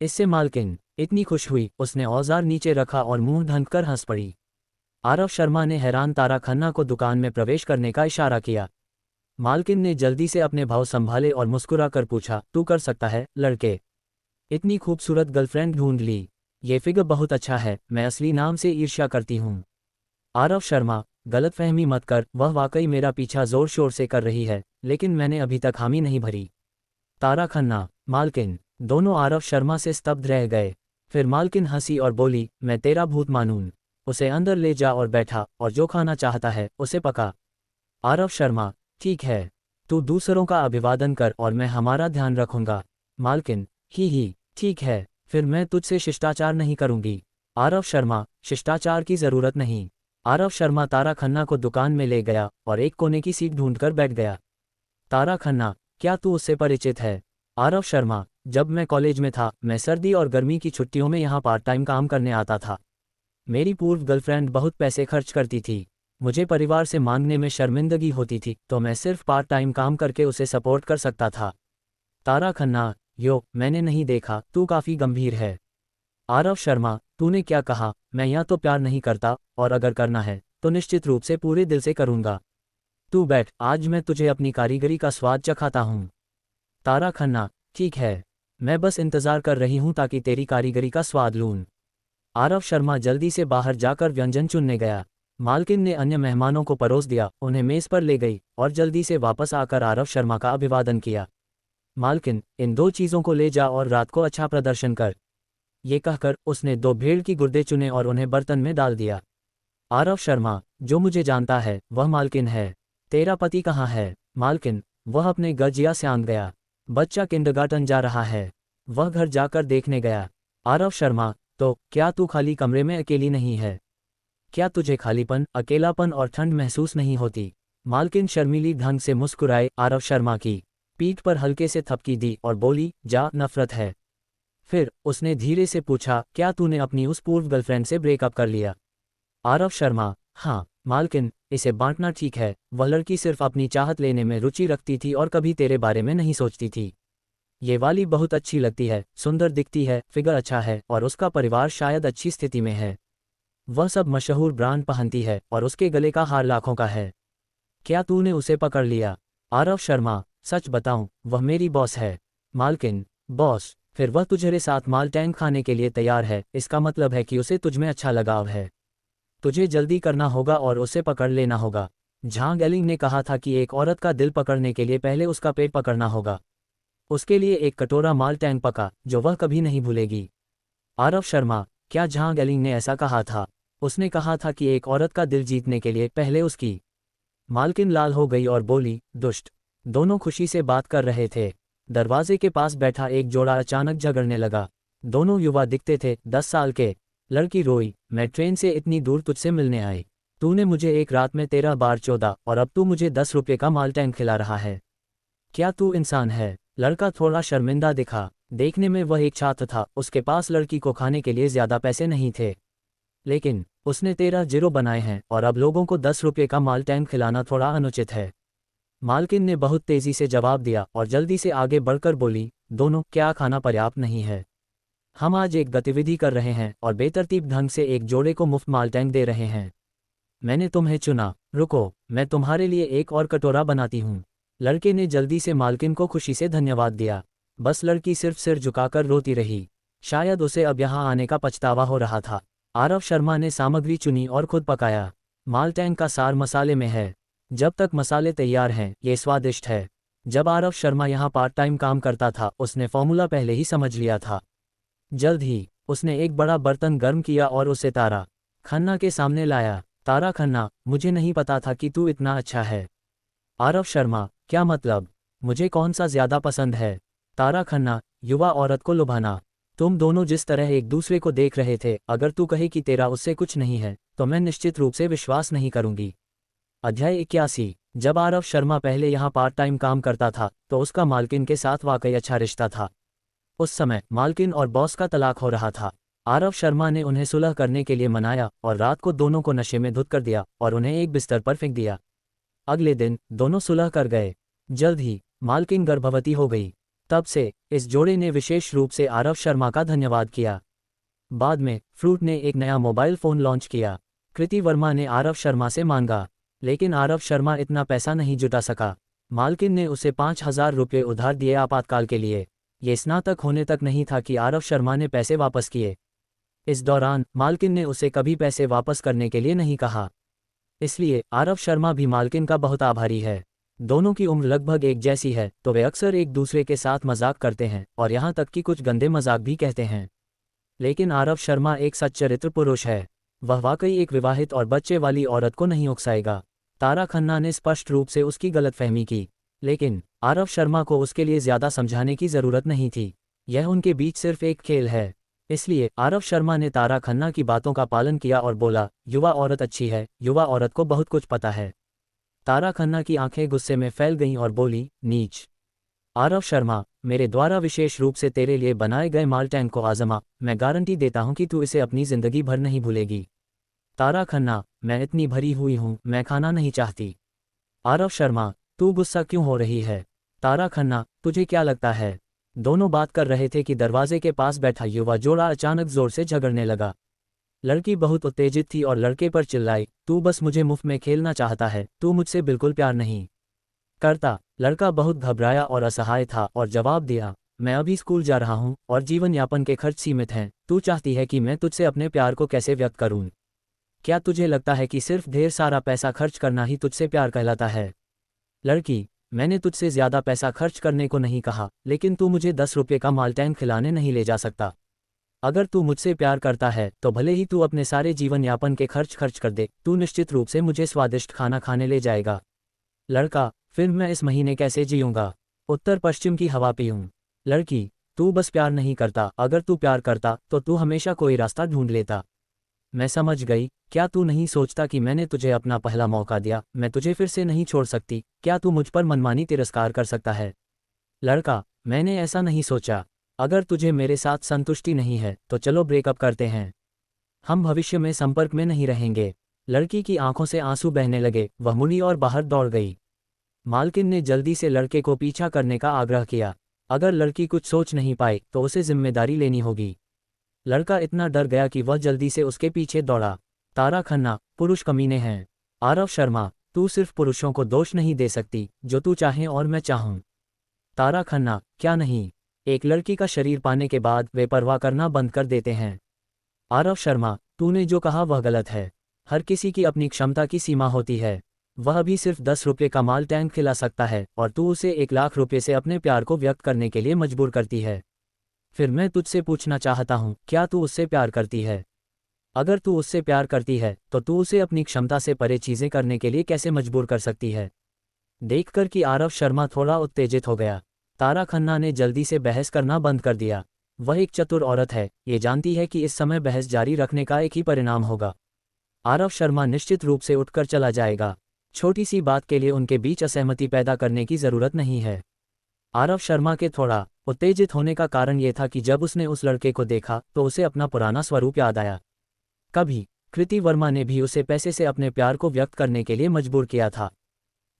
इससे मालकिन इतनी खुश हुई, उसने औजार नीचे रखा और मुंह ढंककर हंस पड़ी। आरव शर्मा ने हैरान तारा खन्ना को दुकान में प्रवेश करने का इशारा किया। मालकिन ने जल्दी से अपने भाव संभाले और मुस्कुराकर पूछा, तू कर सकता है लड़के? इतनी खूबसूरत गर्लफ्रेंड ढूंढ ली। ये फिगर बहुत अच्छा है, मैं असली नाम से ईर्ष्या करती हूँ। आरव शर्मा, गलतफहमी मत कर, वह वाकई मेरा पीछा जोर शोर से कर रही है, लेकिन मैंने अभी तक हामी नहीं भरी। तारा खन्ना, मालकिन, दोनों आरव शर्मा से स्तब्ध रह गए। फिर मालकिन हंसी और बोली, मैं तेरा भूत मानूं। उसे अंदर ले जा और बैठा, और जो खाना चाहता है उसे पका। आरव शर्मा, ठीक है, तू दूसरों का अभिवादन कर और मैं हमारा ध्यान रखूंगा। मालकिन, ही, ठीक है, फिर मैं तुझसे शिष्टाचार नहीं करूंगी। आरव शर्मा, शिष्टाचार की जरूरत नहीं। आरव शर्मा तारा खन्ना को दुकान में ले गया और एक कोने की सीट ढूंढकर बैठ गया। तारा खन्ना, क्या तू उससे परिचित है? आरव शर्मा, जब मैं कॉलेज में था, मैं सर्दी और गर्मी की छुट्टियों में यहाँ पार्ट टाइम काम करने आता था। मेरी पूर्व गर्लफ्रेंड बहुत पैसे खर्च करती थी। मुझे परिवार से मांगने में शर्मिंदगी होती थी, तो मैं सिर्फ पार्ट टाइम काम करके उसे सपोर्ट कर सकता था। तारा खन्ना, मैंने नहीं देखा, तू काफी गंभीर है। आरव शर्मा, तूने क्या कहा? मैं या तो प्यार नहीं करता, और अगर करना है तो निश्चित रूप से पूरे दिल से करूंगा। तू बैठ, आज मैं तुझे अपनी कारीगरी का स्वाद चखाता हूँ। तारा खन्ना, ठीक है, मैं बस इंतजार कर रही हूँ ताकि तेरी कारीगरी का स्वाद लूँ। आरव शर्मा जल्दी से बाहर जाकर व्यंजन चुनने गया। मालकिन ने अन्य मेहमानों को परोस दिया, उन्हें मेज पर ले गई और जल्दी से वापस आकर आरव शर्मा का अभिवादन किया। मालकिन, इन 2 चीज़ों को ले जा और रात को अच्छा प्रदर्शन कर। ये कहकर उसने 2 भेड़ की गुर्दे चुने और उन्हें बर्तन में डाल दिया। आरव शर्मा, जो मुझे जानता है वह मालकिन है। तेरा पति कहाँ है? मालकिन, वह अपने गजिया से आंग गया। बच्चा किंडरगार्टन जा रहा है, वह घर जाकर देखने गया। आरव शर्मा, तो क्या तू खाली कमरे में अकेली नहीं है? क्या तुझे खालीपन, अकेलापन और ठंड महसूस नहीं होती? मालकिन शर्मीली ढंग से मुस्कुराए, आरव शर्मा की पीठ पर हल्के से थपकी दी और बोली, जा, नफरत है। फिर उसने धीरे से पूछा, क्या तूने अपनी उस पूर्व गर्लफ्रेंड से ब्रेकअप कर लिया? आरव शर्मा, हाँ। मालकिन, इसे बांटना ठीक है, वह लड़की सिर्फ अपनी चाहत लेने में रुचि रखती थी और कभी तेरे बारे में नहीं सोचती थी। ये वाली बहुत अच्छी लगती है, सुंदर दिखती है, फिगर अच्छा है और उसका परिवार शायद अच्छी स्थिति में है। वह सब मशहूर ब्रांड पहनती है और उसके गले का हार लाखों का है। क्या तूने उसे पकड़ लिया? आरव शर्मा, सच बताऊं, वह मेरी बॉस है। मालकिन, बॉस? फिर वह तुझे साथ माल टैंक खाने के लिए तैयार है, इसका मतलब है कि उसे तुझमें अच्छा लगाव है। तुझे जल्दी करना होगा और उसे पकड़ लेना होगा। झांग एलिंग ने कहा था कि एक औरत का दिल पकड़ने के लिए पहले उसका पेट पकड़ना होगा। उसके लिए एक कटोरा माल टैंक पका, जो वह कभी नहीं भूलेगी। आरव शर्मा, क्या झांग एलिंग ने ऐसा कहा था? उसने कहा था कि एक औरत का दिल जीतने के लिए पहले उसकी। मालकिन लाल हो गई और बोली, दुष्ट। दोनों खुशी से बात कर रहे थे। दरवाजे के पास बैठा एक जोड़ा अचानक झगड़ने लगा। दोनों युवा दिखते थे, 10 साल के। लड़की रोई, मैं ट्रेन से इतनी दूर तुझसे मिलने आई। तूने मुझे एक रात में 13 बार चौदा और अब तू मुझे 10 रुपये का माल टैंक खिला रहा है। क्या तू इंसान है? लड़का थोड़ा शर्मिंदा दिखा। देखने में वह एक छात्र था, उसके पास लड़की को खाने के लिए ज्यादा पैसे नहीं थे। लेकिन उसने 13 जीरो बनाए हैं और अब लोगों को 10 रुपये का माल टैंक खिलाना थोड़ा अनुचित है। मालकिन ने बहुत तेजी से जवाब दिया और जल्दी से आगे बढ़कर बोली, दोनों, क्या खाना पर्याप्त नहीं है? हम आज एक गतिविधि कर रहे हैं और बेतरतीब ढंग से एक जोड़े को मुफ्त माल टैंक दे रहे हैं। मैंने तुम्हें चुना। रुको, मैं तुम्हारे लिए एक और कटोरा बनाती हूँ। लड़के ने जल्दी से मालकिन को खुशी से धन्यवाद दिया। बस लड़की सिर्फ सिर झुकाकर रोती रही। शायद उसे अब यहाँ आने का पछतावा हो रहा था। आरव शर्मा ने सामग्री चुनी और खुद पकाया। माल टैंक का सार मसाले में है। जब तक मसाले तैयार हैं, ये स्वादिष्ट है। जब आरव शर्मा यहाँ पार्ट टाइम काम करता था, उसने फॉर्मूला पहले ही समझ लिया था। जल्द ही उसने एक बड़ा बर्तन गर्म किया और उसे तारा खन्ना के सामने लाया। तारा खन्ना, मुझे नहीं पता था कि तू इतना अच्छा है। आरव शर्मा, क्या मतलब? मुझे कौन सा ज्यादा पसंद है? तारा खन्ना, युवा औरत को लुभाना। तुम दोनों जिस तरह एक दूसरे को देख रहे थे, अगर तू कहे कि तेरा उससे कुछ नहीं है तो मैं निश्चित रूप से विश्वास नहीं करूंगी। अध्याय 81। जब आरव शर्मा पहले यहाँ पार्ट टाइम काम करता था तो उसका मालकिन के साथ वाकई अच्छा रिश्ता था। उस समय मालकिन और बॉस का तलाक हो रहा था। आरव शर्मा ने उन्हें सुलह करने के लिए मनाया और रात को दोनों को नशे में धुत कर दिया और उन्हें एक बिस्तर पर फेंक दिया। अगले दिन दोनों सुलह कर गए। जल्द ही मालकिन गर्भवती हो गई। तब से इस जोड़े ने विशेष रूप से आरव शर्मा का धन्यवाद किया। बाद में फ्रूट ने एक नया मोबाइल फ़ोन लॉन्च किया। कृति वर्मा ने आरव शर्मा से मांगा, लेकिन आरव शर्मा इतना पैसा नहीं जुटा सका। मालकिन ने उसे 5,000 रुपये उधार दिए आपातकाल के लिए। ये स्नातक होने तक नहीं था कि आरव शर्मा ने पैसे वापस किए। इस दौरान मालकिन ने उसे कभी पैसे वापस करने के लिए नहीं कहा। इसलिए आरव शर्मा भी मालकिन का बहुत आभारी है। दोनों की उम्र लगभग एक जैसी है, तो वे अक्सर एक दूसरे के साथ मजाक करते हैं और यहाँ तक कि कुछ गंदे मजाक भी कहते हैं। लेकिन आरव शर्मा एक सच्चरित्र पुरुष है। वह वाकई एक विवाहित और बच्चे वाली औरत को नहीं उकसाएगा। तारा खन्ना ने स्पष्ट रूप से उसकी गलतफहमी की, लेकिन आरव शर्मा को उसके लिए ज्यादा समझाने की जरूरत नहीं थी। यह उनके बीच सिर्फ एक खेल है। इसलिए आरव शर्मा ने तारा खन्ना की बातों का पालन किया और बोला, युवा औरत अच्छी है, युवा औरत को बहुत कुछ पता है। तारा खन्ना की आंखें गुस्से में फैल गईं और बोली, नीच। आरव शर्मा, मेरे द्वारा विशेष रूप से तेरे लिए बनाए गए माल टैंक को आजमा। मैं गारंटी देता हूं कि तू इसे अपनी जिंदगी भर नहीं भूलेगी। तारा खन्ना, मैं इतनी भरी हुई हूं, मैं खाना नहीं चाहती। आरव शर्मा, तू गुस्सा क्यों हो रही है? तारा खन्ना, तुझे क्या लगता है? दोनों बात कर रहे थे कि दरवाजे के पास बैठा युवा जोड़ा अचानक जोर से झगड़ने लगा। लड़की बहुत उत्तेजित थी और लड़के पर चिल्लाई, तू बस मुझे मुफ्त में खेलना चाहता है, तू मुझसे बिल्कुल प्यार नहीं करता। लड़का बहुत घबराया और असहाय था और जवाब दिया, मैं अभी स्कूल जा रहा हूँ और जीवन यापन के खर्च सीमित हैं। तू चाहती है कि मैं तुझसे अपने प्यार को कैसे व्यक्त करूँ? क्या तुझे लगता है कि सिर्फ ढेर सारा पैसा खर्च करना ही तुझसे प्यार कहलाता है? लड़की, मैंने तुझसे ज़्यादा पैसा खर्च करने को नहीं कहा, लेकिन तू मुझे 10 रुपये का माल्टेन खिलाने नहीं ले जा सकता। अगर तू मुझसे प्यार करता है तो भले ही तू अपने सारे जीवन यापन के खर्च खर्च कर दे, तू निश्चित रूप से मुझे स्वादिष्ट खाना खाने ले जाएगा। लड़का, फिर मैं इस महीने कैसे जीऊँगा? उत्तर पश्चिम की हवा पीऊँ। लड़की, तू बस प्यार नहीं करता, अगर तू प्यार करता तो तू हमेशा कोई रास्ता ढूंढ लेता। मैं समझ गई, क्या तू नहीं सोचता कि मैंने तुझे अपना पहला मौका दिया, मैं तुझे फिर से नहीं छोड़ सकती, क्या तू मुझ पर मनमानी तिरस्कार कर सकता है? लड़का, मैंने ऐसा नहीं सोचा। अगर तुझे मेरे साथ संतुष्टि नहीं है तो चलो ब्रेकअप करते हैं, हम भविष्य में संपर्क में नहीं रहेंगे। लड़की की आंखों से आंसू बहने लगे, वह मुड़ी और बाहर दौड़ गई। मालकिन ने जल्दी से लड़के को पीछा करने का आग्रह किया। अगर लड़की कुछ सोच नहीं पाई तो उसे जिम्मेदारी लेनी होगी। लड़का इतना डर गया कि वह जल्दी से उसके पीछे दौड़ा। तारा खन्ना, पुरुष कमीने हैं। आरव शर्मा, तू सिर्फ पुरुषों को दोष नहीं दे सकती, जो तू चाहे और मैं चाहूं। तारा खन्ना, क्या नहीं? एक लड़की का शरीर पाने के बाद वे परवाह करना बंद कर देते हैं। आरव शर्मा, तूने जो कहा वह गलत है। हर किसी की अपनी क्षमता की सीमा होती है। वह भी सिर्फ 10 रुपये का माल टैंक खिला सकता है और तू उसे 1 लाख रुपये से अपने प्यार को व्यक्त करने के लिए मजबूर करती है। फिर मैं तुझसे पूछना चाहता हूँ, क्या तू उससे प्यार करती है? अगर तू उससे प्यार करती है तो तू उसे अपनी क्षमता से परे चीज़ें करने के लिए कैसे मजबूर कर सकती है? देखकर कि आरव शर्मा थोड़ा उत्तेजित हो गया, तारा खन्ना ने जल्दी से बहस करना बंद कर दिया। वह एक चतुर औरत है, ये जानती है कि इस समय बहस जारी रखने का एक ही परिणाम होगा। आरव शर्मा निश्चित रूप से उठकर चला जाएगा। छोटी सी बात के लिए उनके बीच असहमति पैदा करने की ज़रूरत नहीं है। आरव शर्मा के थोड़ा उत्तेजित होने का कारण ये था कि जब उसने उस लड़के को देखा तो उसे अपना पुराना स्वरूप याद आया। कभी कृति वर्मा ने भी उसे पैसे से अपने प्यार को व्यक्त करने के लिए मजबूर किया था,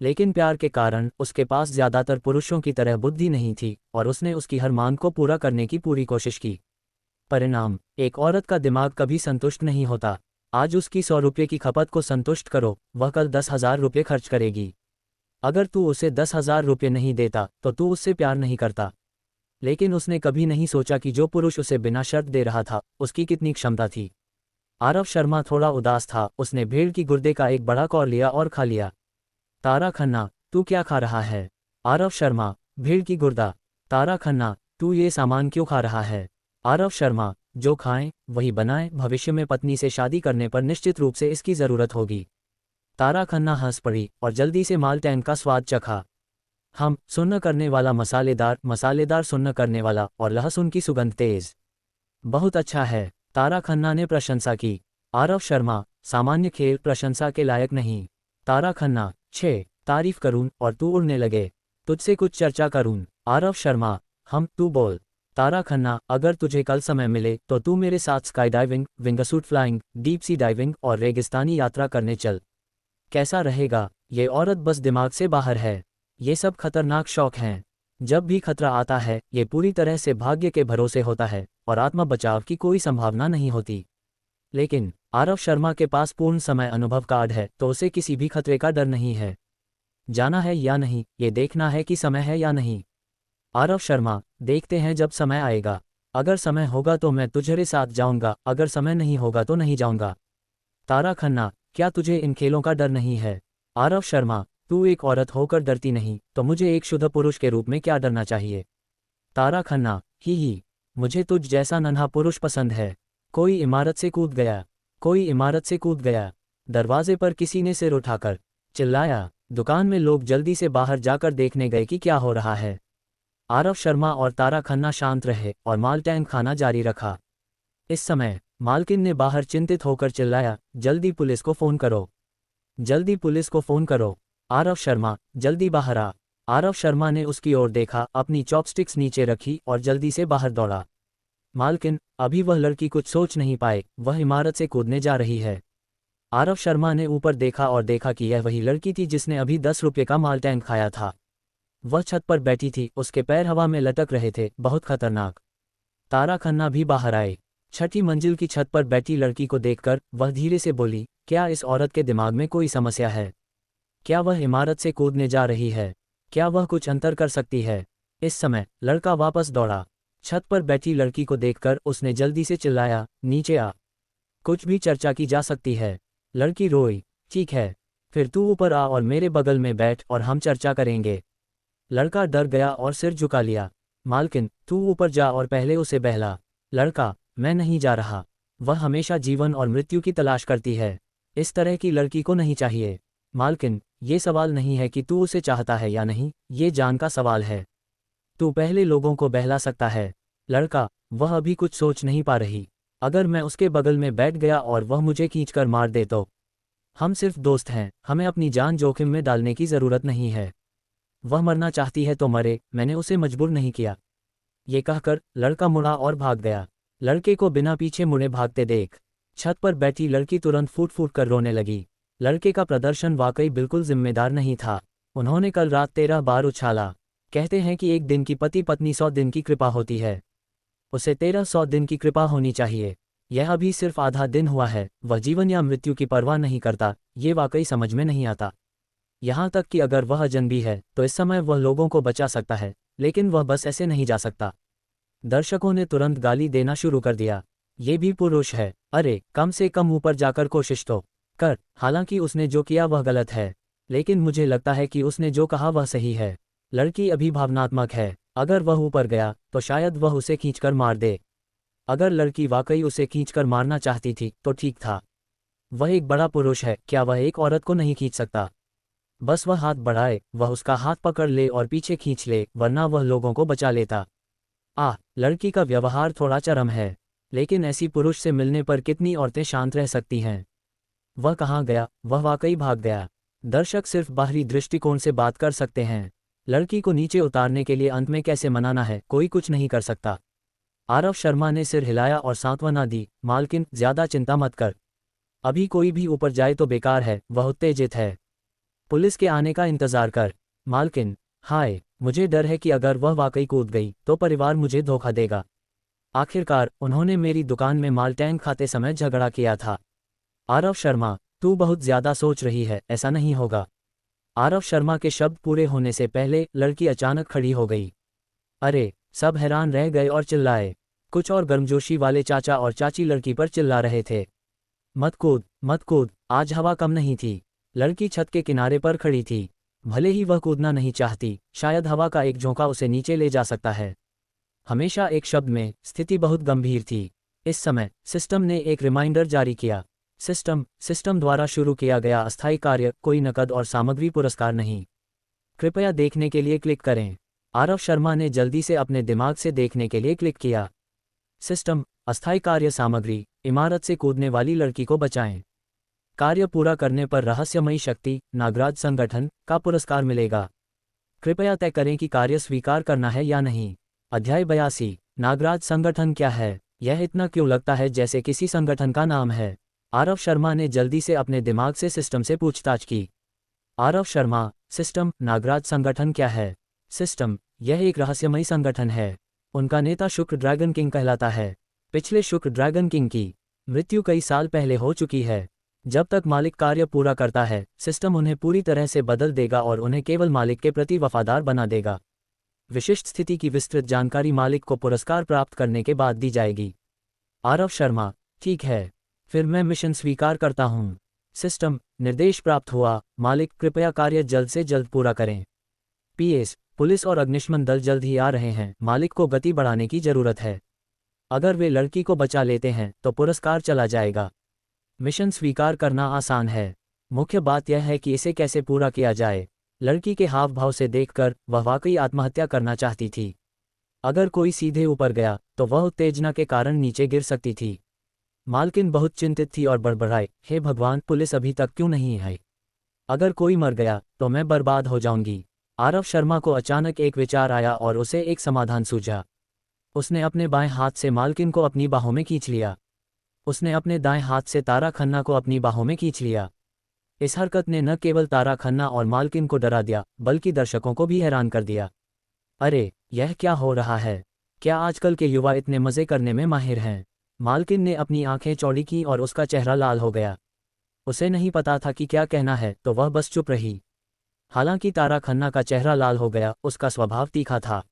लेकिन प्यार के कारण उसके पास ज़्यादातर पुरुषों की तरह बुद्धि नहीं थी और उसने उसकी हर मांग को पूरा करने की पूरी कोशिश की। परिणाम, एक औरत का दिमाग कभी संतुष्ट नहीं होता। आज उसकी 100 रुपये की खपत को संतुष्ट करो, वह कल 10,000 रुपये खर्च करेगी। अगर तू उसे 10,000 रुपये नहीं देता तो तू उससे प्यार नहीं करता। लेकिन उसने कभी नहीं सोचा कि जो पुरुष उसे बिना शर्त दे रहा था उसकी कितनी क्षमता थी। आरव शर्मा थोड़ा उदास था, उसने भेड़ की गुर्दे का एक बड़ा कौर लिया और खा लिया। तारा खन्ना, तू क्या खा रहा है? आरव शर्मा, भेड़ की गुर्दा। तारा खन्ना, तू ये सामान क्यों खा रहा है? आरव शर्मा, जो खाएं वही बनाएं, भविष्य में पत्नी से शादी करने पर निश्चित रूप से इसकी ज़रूरत होगी। तारा खन्ना हंस पड़ी और जल्दी से माल टैंक का स्वाद चखा। हम सुन्न करने वाला, मसालेदार सुन्न करने वाला और लहसुन की सुगंध तेज। बहुत अच्छा है, तारा खन्ना ने प्रशंसा की। आरव शर्मा, सामान्य खेल, प्रशंसा के लायक नहीं। तारा खन्ना, छे तारीफ करूं और तू उड़ने लगे, तुझसे कुछ चर्चा करूं। आरव शर्मा, तू बोल। तारा खन्ना, अगर तुझे कल समय मिले तो तू मेरे साथ sky diving, wingsuit flying, deep sea diving और रेगिस्तानी यात्रा करने चल। कैसा रहेगा? ये औरत बस दिमाग से बाहर है। ये सब खतरनाक शौक हैं। जब भी खतरा आता है ये पूरी तरह से भाग्य के भरोसे होता है और आत्म बचाव की कोई संभावना नहीं होती। लेकिन आरव शर्मा के पास पूर्ण समय अनुभव कार्ड है तो उसे किसी भी खतरे का डर नहीं है। जाना है या नहीं, ये देखना है कि समय है या नहीं। आरव शर्मा, देखते हैं जब समय आएगा। अगर समय होगा तो मैं तुझे साथ जाऊंगा, अगर समय नहीं होगा तो नहीं जाऊंगा। तारा खन्ना, क्या तुझे इन खेलों का डर नहीं है? आरव शर्मा, तू एक औरत होकर डरती नहीं तो मुझे एक शुद्ध पुरुष के रूप में क्या डरना चाहिए? तारा खन्ना, ही, मुझे तुझ जैसा नन्हा पुरुष पसंद है। कोई इमारत से कूद गया, कोई इमारत से कूद गया। दरवाजे पर किसी ने सिर उठाकर चिल्लाया। दुकान में लोग जल्दी से बाहर जाकर देखने गए कि क्या हो रहा है। आरव शर्मा और तारा खन्ना शांत रहे और माल टैंक खाना जारी रखा। इस समय मालकिन ने बाहर चिंतित होकर चिल्लाया, जल्दी पुलिस को फ़ोन करो, जल्दी पुलिस को फ़ोन करो। आरव शर्मा, जल्दी बाहर आ। आरव शर्मा ने उसकी ओर देखा, अपनी चॉपस्टिक्स नीचे रखी और जल्दी से बाहर दौड़ा। मालकिन, अभी वह लड़की कुछ सोच नहीं पाए, वह इमारत से कूदने जा रही है। आरव शर्मा ने ऊपर देखा और देखा कि यह वही लड़की थी जिसने अभी 10 रुपये का माल टैंक खाया था। वह छत पर बैठी थी, उसके पैर हवा में लटक रहे थे, बहुत खतरनाक। तारा खन्ना भी बाहर आए। छठी मंजिल की छत पर बैठी लड़की को देखकर वह धीरे से बोली, क्या इस औरत के दिमाग में कोई समस्या है? क्या वह इमारत से कूदने जा रही है? क्या वह कुछ अंतर कर सकती है? इस समय लड़का वापस दौड़ा। छत पर बैठी लड़की को देखकर उसने जल्दी से चिल्लाया, नीचे आ, कुछ भी चर्चा की जा सकती है। लड़की रोई, ठीक है, फिर तू ऊपर आ और मेरे बगल में बैठ और हम चर्चा करेंगे। लड़का डर गया और सिर झुका लिया। मालकिन, तू ऊपर जा और पहले उसे बहला। लड़का, मैं नहीं जा रहा। वह हमेशा जीवन और मृत्यु की तलाश करती है। इस तरह की लड़की को नहीं चाहिए। मालकिन, ये सवाल नहीं है कि तू उसे चाहता है या नहीं, ये जान का सवाल है। तू पहले लोगों को बहला सकता है। लड़का, वह अभी कुछ सोच नहीं पा रही। अगर मैं उसके बगल में बैठ गया और वह मुझे खींचकर मार दे तो? हम सिर्फ दोस्त हैं, हमें अपनी जान जोखिम में डालने की ज़रूरत नहीं है। वह मरना चाहती है तो मरे, मैंने उसे मजबूर नहीं किया। ये कहकर लड़का मुड़ा और भाग गया। लड़के को बिना पीछे मुड़े भागते देख छत पर बैठी लड़की तुरंत फूट फूट कर रोने लगी। लड़के का प्रदर्शन वाकई बिल्कुल जिम्मेदार नहीं था। उन्होंने कल रात 13 बार उछाला। कहते हैं कि एक दिन की पति पत्नी 100 दिन की कृपा होती है। उसे 1300 दिन की कृपा होनी चाहिए। यह अभी सिर्फ आधा दिन हुआ है। वह जीवन या मृत्यु की परवाह नहीं करता। ये वाकई समझ में नहीं आता। यहाँ तक कि अगर वह अजनबी है तो इस समय वह लोगों को बचा सकता है, लेकिन वह बस ऐसे नहीं जा सकता। दर्शकों ने तुरंत गाली देना शुरू कर दिया। ये भी पुरुष है, अरे कम से कम ऊपर जाकर कोशिश तो कर। हालांकि उसने जो किया वह गलत है, लेकिन मुझे लगता है कि उसने जो कहा वह सही है। लड़की अभी भावनात्मक है। अगर वह ऊपर गया तो शायद वह उसे खींचकर मार दे। अगर लड़की वाकई उसे खींचकर मारना चाहती थी तो ठीक था। वह एक बड़ा पुरुष है, क्या वह एक औरत को नहीं खींच सकता? बस वह हाथ बढ़ाए, वह उसका हाथ पकड़ ले और पीछे खींच ले, वरना वह लोगों को बचा लेता। लड़की का व्यवहार थोड़ा चरम है, लेकिन ऐसी पुरुष से मिलने पर कितनी औरतें शांत रह सकती हैं? वह कहाँ गया? वह वाकई भाग गया। दर्शक सिर्फ बाहरी दृष्टिकोण से बात कर सकते हैं। लड़की को नीचे उतारने के लिए अंत में कैसे मनाना है, कोई कुछ नहीं कर सकता। आरव शर्मा ने सिर हिलाया और सांत्वना दी, मालकिन ज्यादा चिंता मत कर। अभी कोई भी ऊपर जाए तो बेकार है, वह उत्तेजित है। पुलिस के आने का इंतजार कर। मालकिन, हाय, मुझे डर है कि अगर वह वाकई कूद गई तो परिवार मुझे धोखा देगा। आखिरकार उन्होंने मेरी दुकान में माल टैंक खाते समय झगड़ा किया था। आरव शर्मा, तू बहुत ज्यादा सोच रही है, ऐसा नहीं होगा। आरव शर्मा के शब्द पूरे होने से पहले लड़की अचानक खड़ी हो गई। अरे, सब हैरान रह गए और चिल्लाए। कुछ और गर्मजोशी वाले चाचा और चाची लड़की पर चिल्ला रहे थे, मत कूद, मत कूद। आज हवा कम नहीं थी। लड़की छत के किनारे पर खड़ी थी। भले ही वह कूदना नहीं चाहती, शायद हवा का एक झोंका उसे नीचे ले जा सकता है। हमेशा एक शब्द में, स्थिति बहुत गंभीर थी। इस समय सिस्टम ने एक रिमाइंडर जारी किया। सिस्टम द्वारा शुरू किया गया अस्थायी कार्य, कोई नकद और सामग्री पुरस्कार नहीं। कृपया देखने के लिए क्लिक करें। आरव शर्मा ने जल्दी से अपने दिमाग से देखने के लिए क्लिक किया। सिस्टम, अस्थायी कार्य सामग्री, इमारत से कूदने वाली लड़की को बचाएं। कार्य पूरा करने पर रहस्यमयी शक्ति, नागराज संगठन का पुरस्कार मिलेगा। कृपया तय करें कि कार्य स्वीकार करना है या नहीं। अध्याय 82, नागराज संगठन क्या है? यह इतना क्यों लगता है जैसे किसी संगठन का नाम है? आरव शर्मा ने जल्दी से अपने दिमाग से सिस्टम से पूछताछ की। आरव शर्मा, सिस्टम, नागराज संगठन क्या है? सिस्टम, यह एक रहस्यमयी संगठन है। उनका नेता शुक्र ड्रैगन किंग कहलाता है। पिछले शुक्र ड्रैगन किंग की मृत्यु कई साल पहले हो चुकी है। जब तक मालिक कार्य पूरा करता है, सिस्टम उन्हें पूरी तरह से बदल देगा और उन्हें केवल मालिक के प्रति वफादार बना देगा। विशिष्ट स्थिति की विस्तृत जानकारी मालिक को पुरस्कार प्राप्त करने के बाद दी जाएगी। आरव शर्मा, ठीक है, फिर मैं मिशन स्वीकार करता हूँ। सिस्टम, निर्देश प्राप्त हुआ, मालिक कृपया कार्य जल्द से जल्द पूरा करें। पीएस, पुलिस और अग्निशमन दल जल्द ही आ रहे हैं, मालिक को गति बढ़ाने की जरूरत है। अगर वे लड़की को बचा लेते हैं तो पुरस्कार चला जाएगा। मिशन स्वीकार करना आसान है, मुख्य बात यह है कि इसे कैसे पूरा किया जाए। लड़की के हाव भाव से देखकर वह वाकई आत्महत्या करना चाहती थी। अगर कोई सीधे ऊपर गया तो वह उत्तेजना के कारण नीचे गिर सकती थी। मालकिन बहुत चिंतित थी और बड़बड़ाई, हे भगवान, पुलिस अभी तक क्यों नहीं आई? अगर कोई मर गया तो मैं बर्बाद हो जाऊंगी। आरव शर्मा को अचानक एक विचार आया और उसे एक समाधान सूझा। उसने अपने बाएं हाथ से मालकिन को अपनी बाहों में खींच लिया। उसने अपने दाएं हाथ से तारा खन्ना को अपनी बाहों में खींच लिया। इस हरकत ने न केवल तारा खन्ना और मालकिन को डरा दिया, बल्कि दर्शकों को भी हैरान कर दिया। अरे, यह क्या हो रहा है? क्या आजकल के युवा इतने मज़े करने में माहिर हैं? मालकिन ने अपनी आंखें चौड़ी की और उसका चेहरा लाल हो गया। उसे नहीं पता था कि क्या कहना है, तो वह बस चुप रही। हालांकि तारा खन्ना का चेहरा लाल हो गया, उसका स्वभाव तीखा था।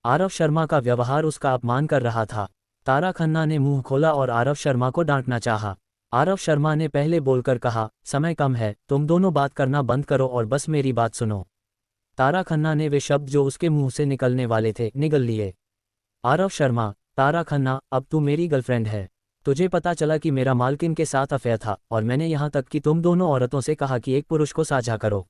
आरव शर्मा का व्यवहार उसका अपमान कर रहा था। तारा खन्ना ने मुंह खोला और आरव शर्मा को डांटना चाहा। आरव शर्मा ने पहले बोलकर कहा, समय कम है, तुम दोनों बात करना बंद करो और बस मेरी बात सुनो। तारा खन्ना ने वे शब्द जो उसके मुंह से निकलने वाले थे निगल लिए। आरव शर्मा, तारा खन्ना, अब तू मेरी गर्लफ्रेंड है। तुझे पता चला कि मेरा मालकिन के साथ अफेयर था और मैंने यहाँ तक कि तुम दोनों औरतों से कहा कि एक पुरुष को साझा करो।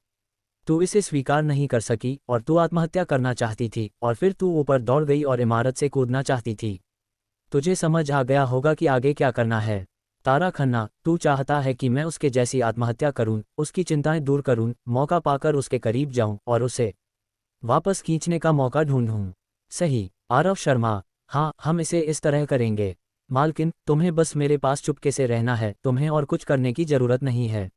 तू इसे स्वीकार नहीं कर सकी और तू आत्महत्या करना चाहती थी और फिर तू ऊपर दौड़ गई और इमारत से कूदना चाहती थी। तुझे समझ आ गया होगा कि आगे क्या करना है। तारा खन्ना, तू चाहता है कि मैं उसके जैसी आत्महत्या करूं, उसकी चिंताएं दूर करूं, मौका पाकर उसके करीब जाऊं और उसे वापस खींचने का मौका ढूंढूं। सही, आरव शर्मा। हाँ, हम इसे इस तरह करेंगे। मालकिन, तुम्हें बस मेरे पास चुपके से रहना है, तुम्हें और कुछ करने की जरूरत नहीं है।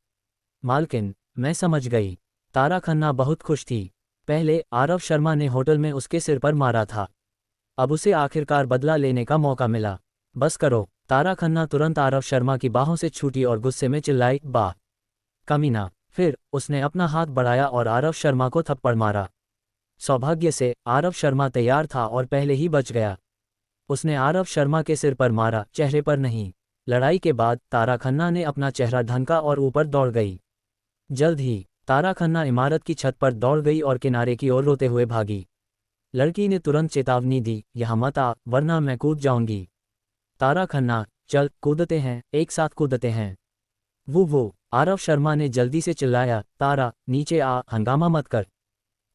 मालकिन, मैं समझ गई। तारा खन्ना बहुत खुश थी। पहले आरव शर्मा ने होटल में उसके सिर पर मारा था, अब उसे आखिरकार बदला लेने का मौका मिला। बस करो। तारा खन्ना तुरंत आरव शर्मा की बाहों से छूटी और गुस्से में चिल्लाई, वाह कमीना। फिर उसने अपना हाथ बढ़ाया और आरव शर्मा को थप्पड़ मारा। सौभाग्य से आरव शर्मा तैयार था और पहले ही बच गया। उसने आरव शर्मा के सिर पर मारा, चेहरे पर नहीं। लड़ाई के बाद तारा खन्ना ने अपना चेहरा ढंका और ऊपर दौड़ गई। जल्द ही तारा खन्ना इमारत की छत पर दौड़ गई और किनारे की ओर रोते हुए भागी। लड़की ने तुरंत चेतावनी दी, यहाँ मत आ वरना मैं कूद जाऊंगी। तारा खन्ना, चल कूदते हैं, एक साथ कूदते हैं। वो आरव शर्मा ने जल्दी से चिल्लाया, तारा नीचे आ, हंगामा मत कर।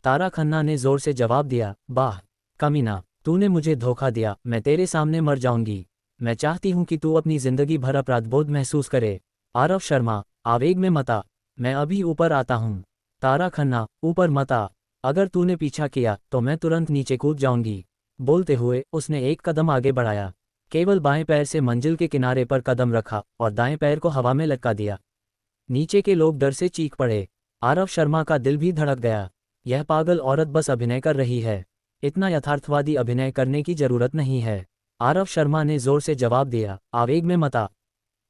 तारा खन्ना ने जोर से जवाब दिया, वाह कमीना, तूने मुझे धोखा दिया, मैं तेरे सामने मर जाऊंगी। मैं चाहती हूं कि तू अपनी जिंदगी भर अपराधबोध महसूस करे। आरव शर्मा, आवेग में मत आ, मैं अभी ऊपर आता हूं। तारा खन्ना, ऊपर मत आ, अगर तूने पीछा किया तो मैं तुरंत नीचे कूद जाऊंगी। बोलते हुए उसने एक कदम आगे बढ़ाया, केवल बाएं पैर से मंजिल के किनारे पर कदम रखा और दाएं पैर को हवा में लटका दिया। नीचे के लोग डर से चीख पड़े। आरव शर्मा का दिल भी धड़क गया। यह पागल औरत बस अभिनय कर रही है, इतना यथार्थवादी अभिनय करने की जरूरत नहीं है। आरव शर्मा ने जोर से जवाब दिया, आवेग में मत आ,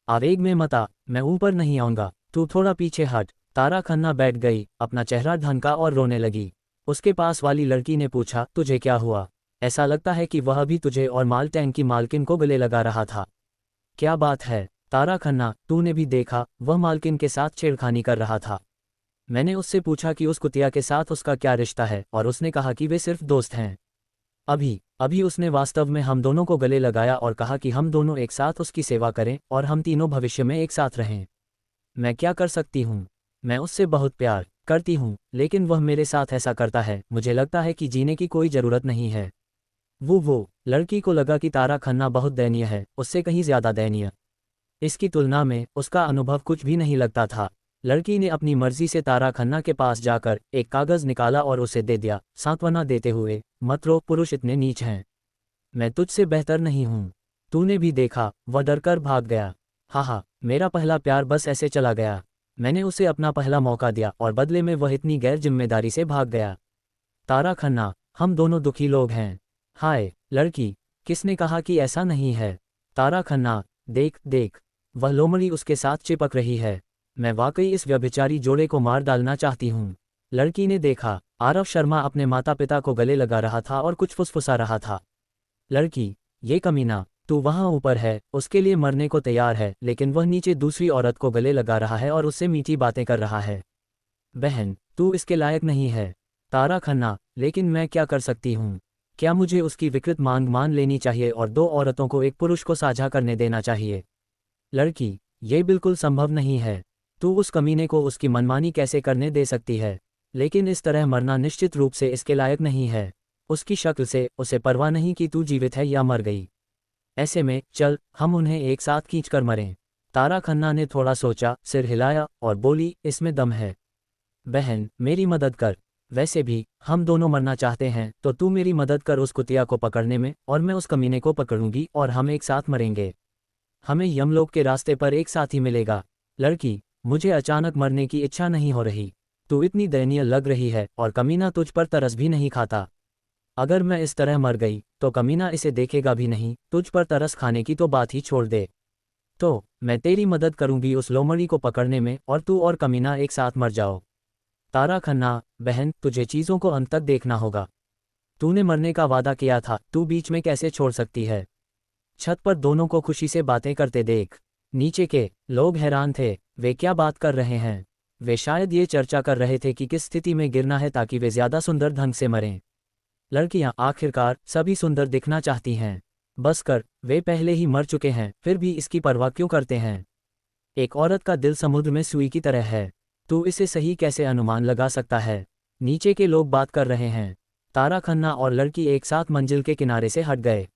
आवेग में मत आ, मैं ऊपर नहीं आऊंगा, तू थोड़ा पीछे हट। तारा खन्ना बैठ गई, अपना चेहरा ढंका और रोने लगी। उसके पास वाली लड़की ने पूछा, तुझे क्या हुआ? ऐसा लगता है कि वह भी तुझे और माल टैंक की मालकिन को गले लगा रहा था। क्या बात है तारा खन्ना, तूने भी देखा, वह मालकिन के साथ छेड़खानी कर रहा था। मैंने उससे पूछा कि उस कुतिया के साथ उसका क्या रिश्ता है और उसने कहा कि वे सिर्फ दोस्त हैं। अभी अभी उसने वास्तव में हम दोनों को गले लगाया और कहा कि हम दोनों एक साथ उसकी सेवा करें और हम तीनों भविष्य में एक साथ रहें। मैं क्या कर सकती हूँ? मैं उससे बहुत प्यार करती हूँ, लेकिन वह मेरे साथ ऐसा करता है, मुझे लगता है कि जीने की कोई ज़रूरत नहीं है। वो लड़की को लगा कि तारा खन्ना बहुत दयनीय है, उससे कहीं ज़्यादा दयनीय। इसकी तुलना में उसका अनुभव कुछ भी नहीं लगता था। लड़की ने अपनी मर्जी से तारा खन्ना के पास जाकर एक कागज़ निकाला और उसे दे दिया, सांत्वना देते हुए, मत रो, पुरुष इतने नीच हैं। मैं तुझसे बेहतर नहीं हूँ। तूने भी देखा, वह डरकर भाग गया। हाँ, मेरा पहला प्यार बस ऐसे चला गया। मैंने उसे अपना पहला मौका दिया और बदले में वह इतनी गैर जिम्मेदारी से भाग गया। तारा खन्ना, हम दोनों दुखी लोग हैं। हाय लड़की, किसने कहा कि ऐसा नहीं है? तारा खन्ना, देख देख, वह लोमड़ी उसके साथ चिपक रही है। मैं वाकई इस व्यभिचारी जोड़े को मार डालना चाहती हूँ। लड़की ने देखा, आरव शर्मा अपने माता पिता को गले लगा रहा था और कुछ फुसफुसा रहा था। लड़की, ये कमीना, तू वहाँ ऊपर है, उसके लिए मरने को तैयार है, लेकिन वह नीचे दूसरी औरत को गले लगा रहा है और उससे मीठी बातें कर रहा है। बहन, तू इसके लायक नहीं है। तारा खन्ना, लेकिन मैं क्या कर सकती हूँ? क्या मुझे उसकी विकृत मांग मान लेनी चाहिए और दो औरतों को एक पुरुष को साझा करने देना चाहिए? लड़की, ये बिल्कुल संभव नहीं है। तू उस कमीने को उसकी मनमानी कैसे करने दे सकती है? लेकिन इस तरह मरना निश्चित रूप से इसके लायक नहीं है। उसकी शक्ल से उसे परवाह नहीं कि तू जीवित है या मर गई। ऐसे में चल, हम उन्हें एक साथ खींचकर मरें। तारा खन्ना ने थोड़ा सोचा, सिर हिलाया और बोली, इसमें दम है। बहन, मेरी मदद कर। वैसे भी हम दोनों मरना चाहते हैं, तो तू मेरी मदद कर उस कुतिया को पकड़ने में, और मैं उस कमीने को पकड़ूंगी और हम एक साथ मरेंगे। हमें यमलोक के रास्ते पर एक साथ ही मिलेगा। लड़की, मुझे अचानक मरने की इच्छा नहीं हो रही। तू इतनी दयनीय लग रही है और कमीना तुझ पर तरस भी नहीं खाता। अगर मैं इस तरह मर गई तो कमीना इसे देखेगा भी नहीं, तुझ पर तरस खाने की तो बात ही छोड़ दे। तो मैं तेरी मदद करूंगी उस लोमड़ी को पकड़ने में और तू और कमीना एक साथ मर जाओ। तारा खन्ना, बहन, तुझे चीज़ों को अंत तक देखना होगा। तूने मरने का वादा किया था, तू बीच में कैसे छोड़ सकती है? छत पर दोनों को खुशी से बातें करते देख नीचे के लोग हैरान थे, वे क्या बात कर रहे हैं। वे शायद ये चर्चा कर रहे थे कि किस स्थिति में गिरना है ताकि वे ज़्यादा सुंदर ढंग से मरें। लड़कियां आखिरकार सभी सुंदर दिखना चाहती हैं। बस कर, वे पहले ही मर चुके हैं, फिर भी इसकी परवाह क्यों करते हैं। एक औरत का दिल समुद्र में सुई की तरह है। तू इसे सही कैसे अनुमान लगा सकता है। नीचे के लोग बात कर रहे हैं। तारा खन्ना और लड़की एक साथ मंजिल के किनारे से हट गए।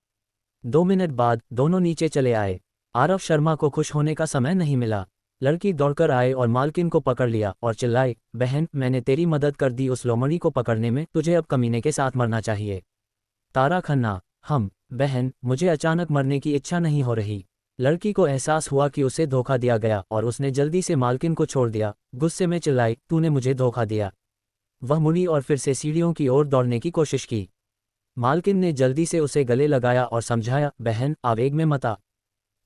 2 मिनट बाद दोनों नीचे चले आए। आरव शर्मा को खुश होने का समय नहीं मिला। लड़की दौड़कर आए और मालकिन को पकड़ लिया और चिल्लाई, बहन, मैंने तेरी मदद कर दी उस लोमड़ी को पकड़ने में, तुझे अब कमीने के साथ मरना चाहिए। तारा खन्ना, बहन, मुझे अचानक मरने की इच्छा नहीं हो रही। लड़की को एहसास हुआ कि उसे धोखा दिया गया और उसने जल्दी से मालकिन को छोड़ दिया। गुस्से में चिल्लाई, तूने मुझे धोखा दिया। वह मुड़ी और फिर से सीढ़ियों की ओर दौड़ने की कोशिश की। मालकिन ने जल्दी से उसे गले लगाया और समझाया, बहन, आवेग में मत आ।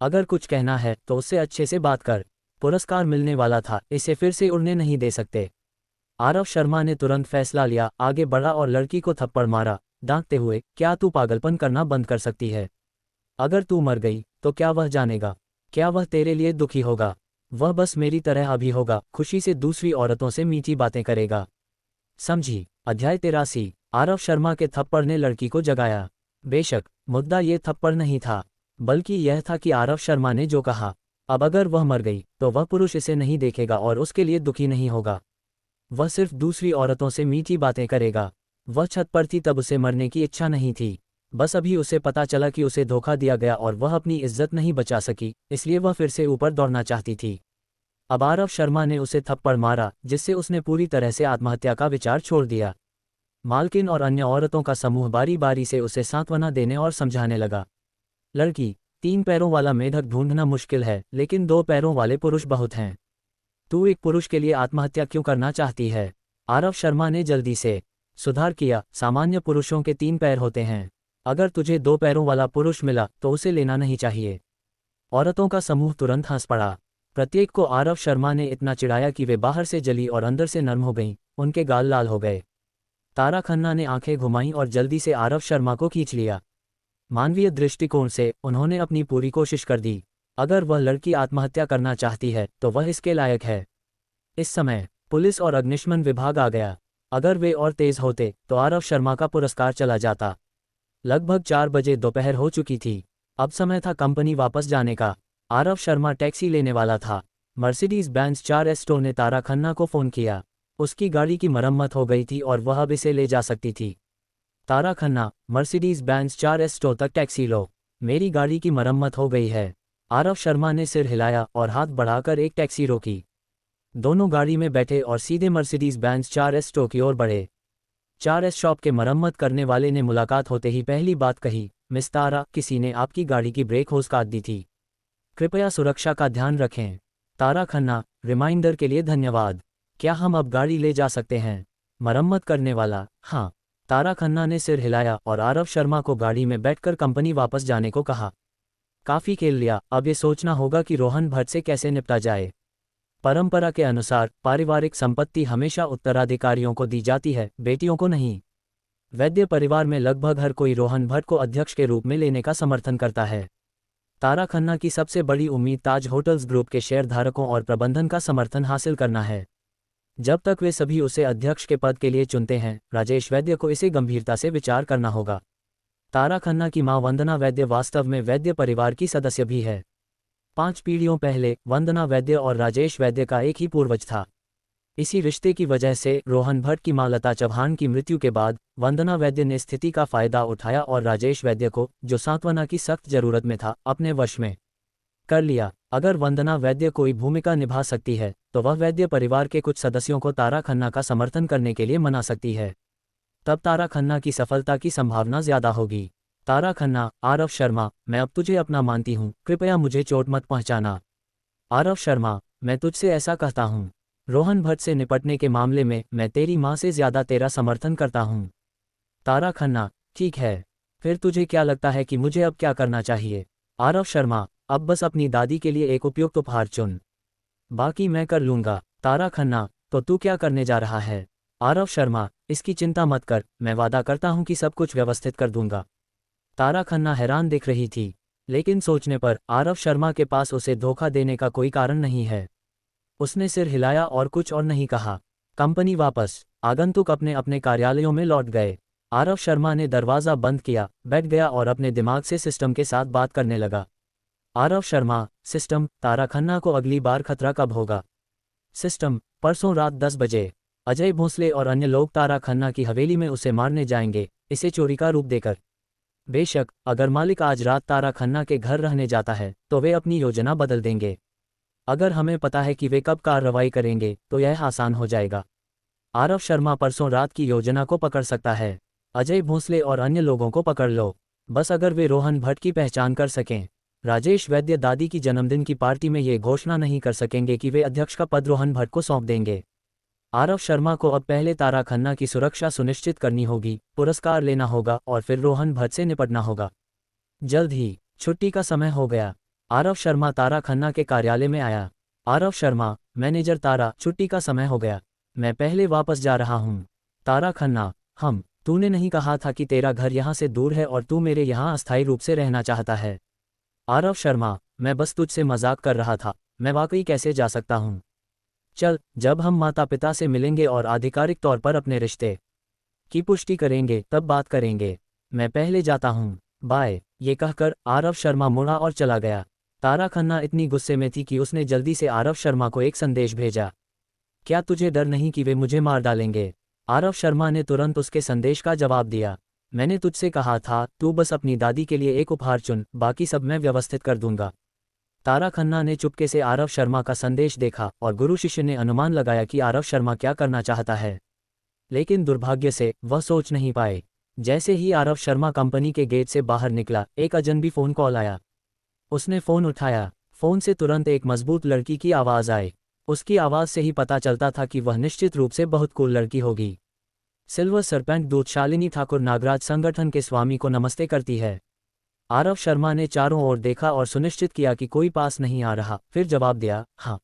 अगर कुछ कहना है तो उससे अच्छे से बात कर। पुरस्कार मिलने वाला था, इसे फिर से उड़ने नहीं दे सकते। आरव शर्मा ने तुरंत फैसला लिया, आगे बढ़ा और लड़की को थप्पड़ मारा, डांटते हुए, क्या तू पागलपन करना बंद कर सकती है। अगर तू मर गई तो क्या वह जानेगा। क्या वह तेरे लिए दुखी होगा। वह बस मेरी तरह अभी होगा, खुशी से दूसरी औरतों से मीठी बातें करेगा। समझी। अध्याय 83। आरव शर्मा के थप्पड़ ने लड़की को जगाया। बेशक मुद्दा ये थप्पड़ नहीं था, बल्कि यह था कि आरव शर्मा ने जो कहा। अब अगर वह मर गई तो वह पुरुष इसे नहीं देखेगा और उसके लिए दुखी नहीं होगा। वह सिर्फ दूसरी औरतों से मीठी बातें करेगा। वह छत पर थी तब उसे मरने की इच्छा नहीं थी। बस अभी उसे पता चला कि उसे धोखा दिया गया और वह अपनी इज्जत नहीं बचा सकी, इसलिए वह फिर से ऊपर दौड़ना चाहती थी। अब आरव शर्मा ने उसे थप्पड़ मारा, जिससे उसने पूरी तरह से आत्महत्या का विचार छोड़ दिया। मालकिन और अन्य औरतों का समूह बारी बारी से उसे सांत्वना देने और समझाने लगा। लड़की, 3 पैरों वाला मेढक ढूंढना मुश्किल है, लेकिन 2 पैरों वाले पुरुष बहुत हैं। तू एक पुरुष के लिए आत्महत्या क्यों करना चाहती है। आरव शर्मा ने जल्दी से सुधार किया, सामान्य पुरुषों के 3 पैर होते हैं। अगर तुझे 2 पैरों वाला पुरुष मिला तो उसे लेना नहीं चाहिए। औरतों का समूह तुरंत हंस पड़ा। प्रत्येक को आरव शर्मा ने इतना चिढ़ाया कि वे बाहर से जली और अंदर से नर्म हो गईं, उनके गाल लाल हो गए। तारा खन्ना ने आंखें घुमाईं और जल्दी से आरव शर्मा को खींच लिया। मानवीय दृष्टिकोण से उन्होंने अपनी पूरी कोशिश कर दी। अगर वह लड़की आत्महत्या करना चाहती है तो वह इसके लायक है। इस समय पुलिस और अग्निशमन विभाग आ गया। अगर वे और तेज होते तो आरव शर्मा का पुरस्कार चला जाता। लगभग 4 बजे दोपहर हो चुकी थी। अब समय था कंपनी वापस जाने का। आरव शर्मा टैक्सी लेने वाला था। मर्सिडीज बेंज 4S स्टोर ने तारा खन्ना को फ़ोन किया। उसकी गाड़ी की मरम्मत हो गई थी और वह अब इसे ले जा सकती थी। Tara Khanna, Mercedes Benz 4S store तक टैक्सी लो। मेरी गाड़ी की मरम्मत हो गई है। आरव शर्मा ने सिर हिलाया और हाथ बढ़ाकर एक टैक्सी रोकी। दोनों गाड़ी में बैठे और सीधे मर्सिडीज बेंज 4S स्टोर की ओर बढ़े। 4S शॉप के मरम्मत करने वाले ने मुलाकात होते ही पहली बात कही, मिस तारा, किसी ने आपकी गाड़ी की ब्रेक होस काट दी थी। कृपया सुरक्षा का ध्यान रखें। तारा खन्ना, रिमाइंडर के लिए धन्यवाद। क्या हम अब गाड़ी ले जा सकते हैं। मरम्मत करने वाला, हाँ। तारा खन्ना ने सिर हिलाया और आरव शर्मा को गाड़ी में बैठकर कंपनी वापस जाने को कहा। काफ़ी खेल लिया, अब ये सोचना होगा कि रोहन भट्ट से कैसे निपटा जाए। परंपरा के अनुसार पारिवारिक संपत्ति हमेशा उत्तराधिकारियों को दी जाती है, बेटियों को नहीं। वैद्य परिवार में लगभग हर कोई रोहन भट्ट को अध्यक्ष के रूप में लेने का समर्थन करता है। तारा खन्ना की सबसे बड़ी उम्मीद ताज होटल्स ग्रुप के शेयरधारकों और प्रबंधन का समर्थन हासिल करना है। जब तक वे सभी उसे अध्यक्ष के पद के लिए चुनते हैं, राजेश वैद्य को इसे गंभीरता से विचार करना होगा। तारा खन्ना की मां वंदना वैद्य वास्तव में वैद्य परिवार की सदस्य भी है। 5 पीढ़ियों पहले वंदना वैद्य और राजेश वैद्य का एक ही पूर्वज था। इसी रिश्ते की वजह से रोहन भट्ट की मां लता चौहान की मृत्यु के बाद वंदना वैद्य ने स्थिति का फायदा उठाया और राजेश वैद्य को, जो सांत्वना की सख्त जरूरत में था, अपने वश में कर लिया। अगर वंदना वैद्य कोई भूमिका निभा सकती है तो वह वैद्य परिवार के कुछ सदस्यों को तारा खन्ना का समर्थन करने के लिए मना सकती है। तब तारा खन्ना की सफलता की संभावना ज्यादा होगी। तारा खन्ना, आरव शर्मा, मैं अब तुझे अपना मानती हूँ, कृपया मुझे चोट मत पहुँचाना। आरव शर्मा, मैं तुझसे ऐसा कहता हूँ। रोहन भट्ट से निपटने के मामले में मैं तेरी माँ से ज्यादा तेरा समर्थन करता हूँ। तारा खन्ना, ठीक है, फिर तुझे क्या लगता है कि मुझे अब क्या करना चाहिए। आरव शर्मा, अब बस अपनी दादी के लिए एक उपयुक्त उपहार चुन, बाकी मैं कर लूँगा। तारा खन्ना, तो तू क्या करने जा रहा है। आरव शर्मा, इसकी चिंता मत कर, मैं वादा करता हूँ कि सब कुछ व्यवस्थित कर दूंगा। तारा खन्ना हैरान दिख रही थी। लेकिन सोचने पर आरव शर्मा के पास उसे धोखा देने का कोई कारण नहीं है। उसने सिर हिलाया और कुछ और नहीं कहा। कंपनी वापस। आगंतुक अपने अपने कार्यालयों में लौट गए। आरव शर्मा ने दरवाज़ा बंद किया, बैठ गया और अपने दिमाग से सिस्टम के साथ बात करने लगा। आरव शर्मा, सिस्टम, तारा खन्ना को अगली बार खतरा कब होगा? सिस्टम, परसों रात 10 बजे। अजय भोसले और अन्य लोग तारा खन्ना की हवेली में उसे मारने जाएंगे, इसे चोरी का रूप देकर। बेशक, अगर मालिक आज रात तारा खन्ना के घर रहने जाता है तो वे अपनी योजना बदल देंगे। अगर हमें पता है कि वे कब कार्रवाई करेंगे तो यह आसान हो जाएगा। आरव शर्मा परसों रात की योजना को पकड़ सकता है। अजय भोसले और अन्य लोगों को पकड़ लो। बस अगर वे रोहन भट्ट की पहचान कर सकें। राजेश वैद्य दादी की जन्मदिन की पार्टी में ये घोषणा नहीं कर सकेंगे कि वे अध्यक्ष का पद रोहन भट्ट को सौंप देंगे। आरव शर्मा को अब पहले तारा खन्ना की सुरक्षा सुनिश्चित करनी होगी, पुरस्कार लेना होगा और फिर रोहन भट्ट से निपटना होगा। जल्द ही छुट्टी का समय हो गया। आरव शर्मा तारा खन्ना के कार्यालय में आया। आरव शर्मा, मैनेजर तारा, छुट्टी का समय हो गया, मैं पहले वापस जा रहा हूँ। तारा खन्ना, तूने नहीं कहा था कि तेरा घर यहाँ से दूर है और तू मेरे यहाँ अस्थायी रूप से रहना चाहता है? आरव शर्मा, मैं बस तुझसे मजाक कर रहा था, मैं वाकई कैसे जा सकता हूँ? चल, जब हम माता पिता से मिलेंगे और आधिकारिक तौर पर अपने रिश्ते की पुष्टि करेंगे तब बात करेंगे। मैं पहले जाता हूँ, बाय। ये कहकर आरव शर्मा मुड़ा और चला गया। तारा खन्ना इतनी गुस्से में थी कि उसने जल्दी से आरव शर्मा को एक संदेश भेजा। क्या तुझे डर नहीं कि वे मुझे मार डालेंगे? आरव शर्मा ने तुरंत उसके संदेश का जवाब दिया। मैंने तुझसे कहा था, तू बस अपनी दादी के लिए एक उपहार चुन, बाकी सब मैं व्यवस्थित कर दूंगा। तारा खन्ना ने चुपके से आरव शर्मा का संदेश देखा और गुरु शिष्य ने अनुमान लगाया कि आरव शर्मा क्या करना चाहता है, लेकिन दुर्भाग्य से वह सोच नहीं पाए। जैसे ही आरव शर्मा कंपनी के गेट से बाहर निकला, एक अजनबी फ़ोन कॉल आया। उसने फ़ोन उठाया। फ़ोन से तुरंत एक मजबूत लड़की की आवाज़ आई। उसकी आवाज़ से ही पता चलता था कि वह निश्चित रूप से बहुत कूल लड़की होगी। सिल्वर सरपेंट दूत शालिनी ठाकुर नागराज संगठन के स्वामी को नमस्ते करती है। आरव शर्मा ने चारों ओर देखा और सुनिश्चित किया कि कोई पास नहीं आ रहा, फिर जवाब दिया, हाँ,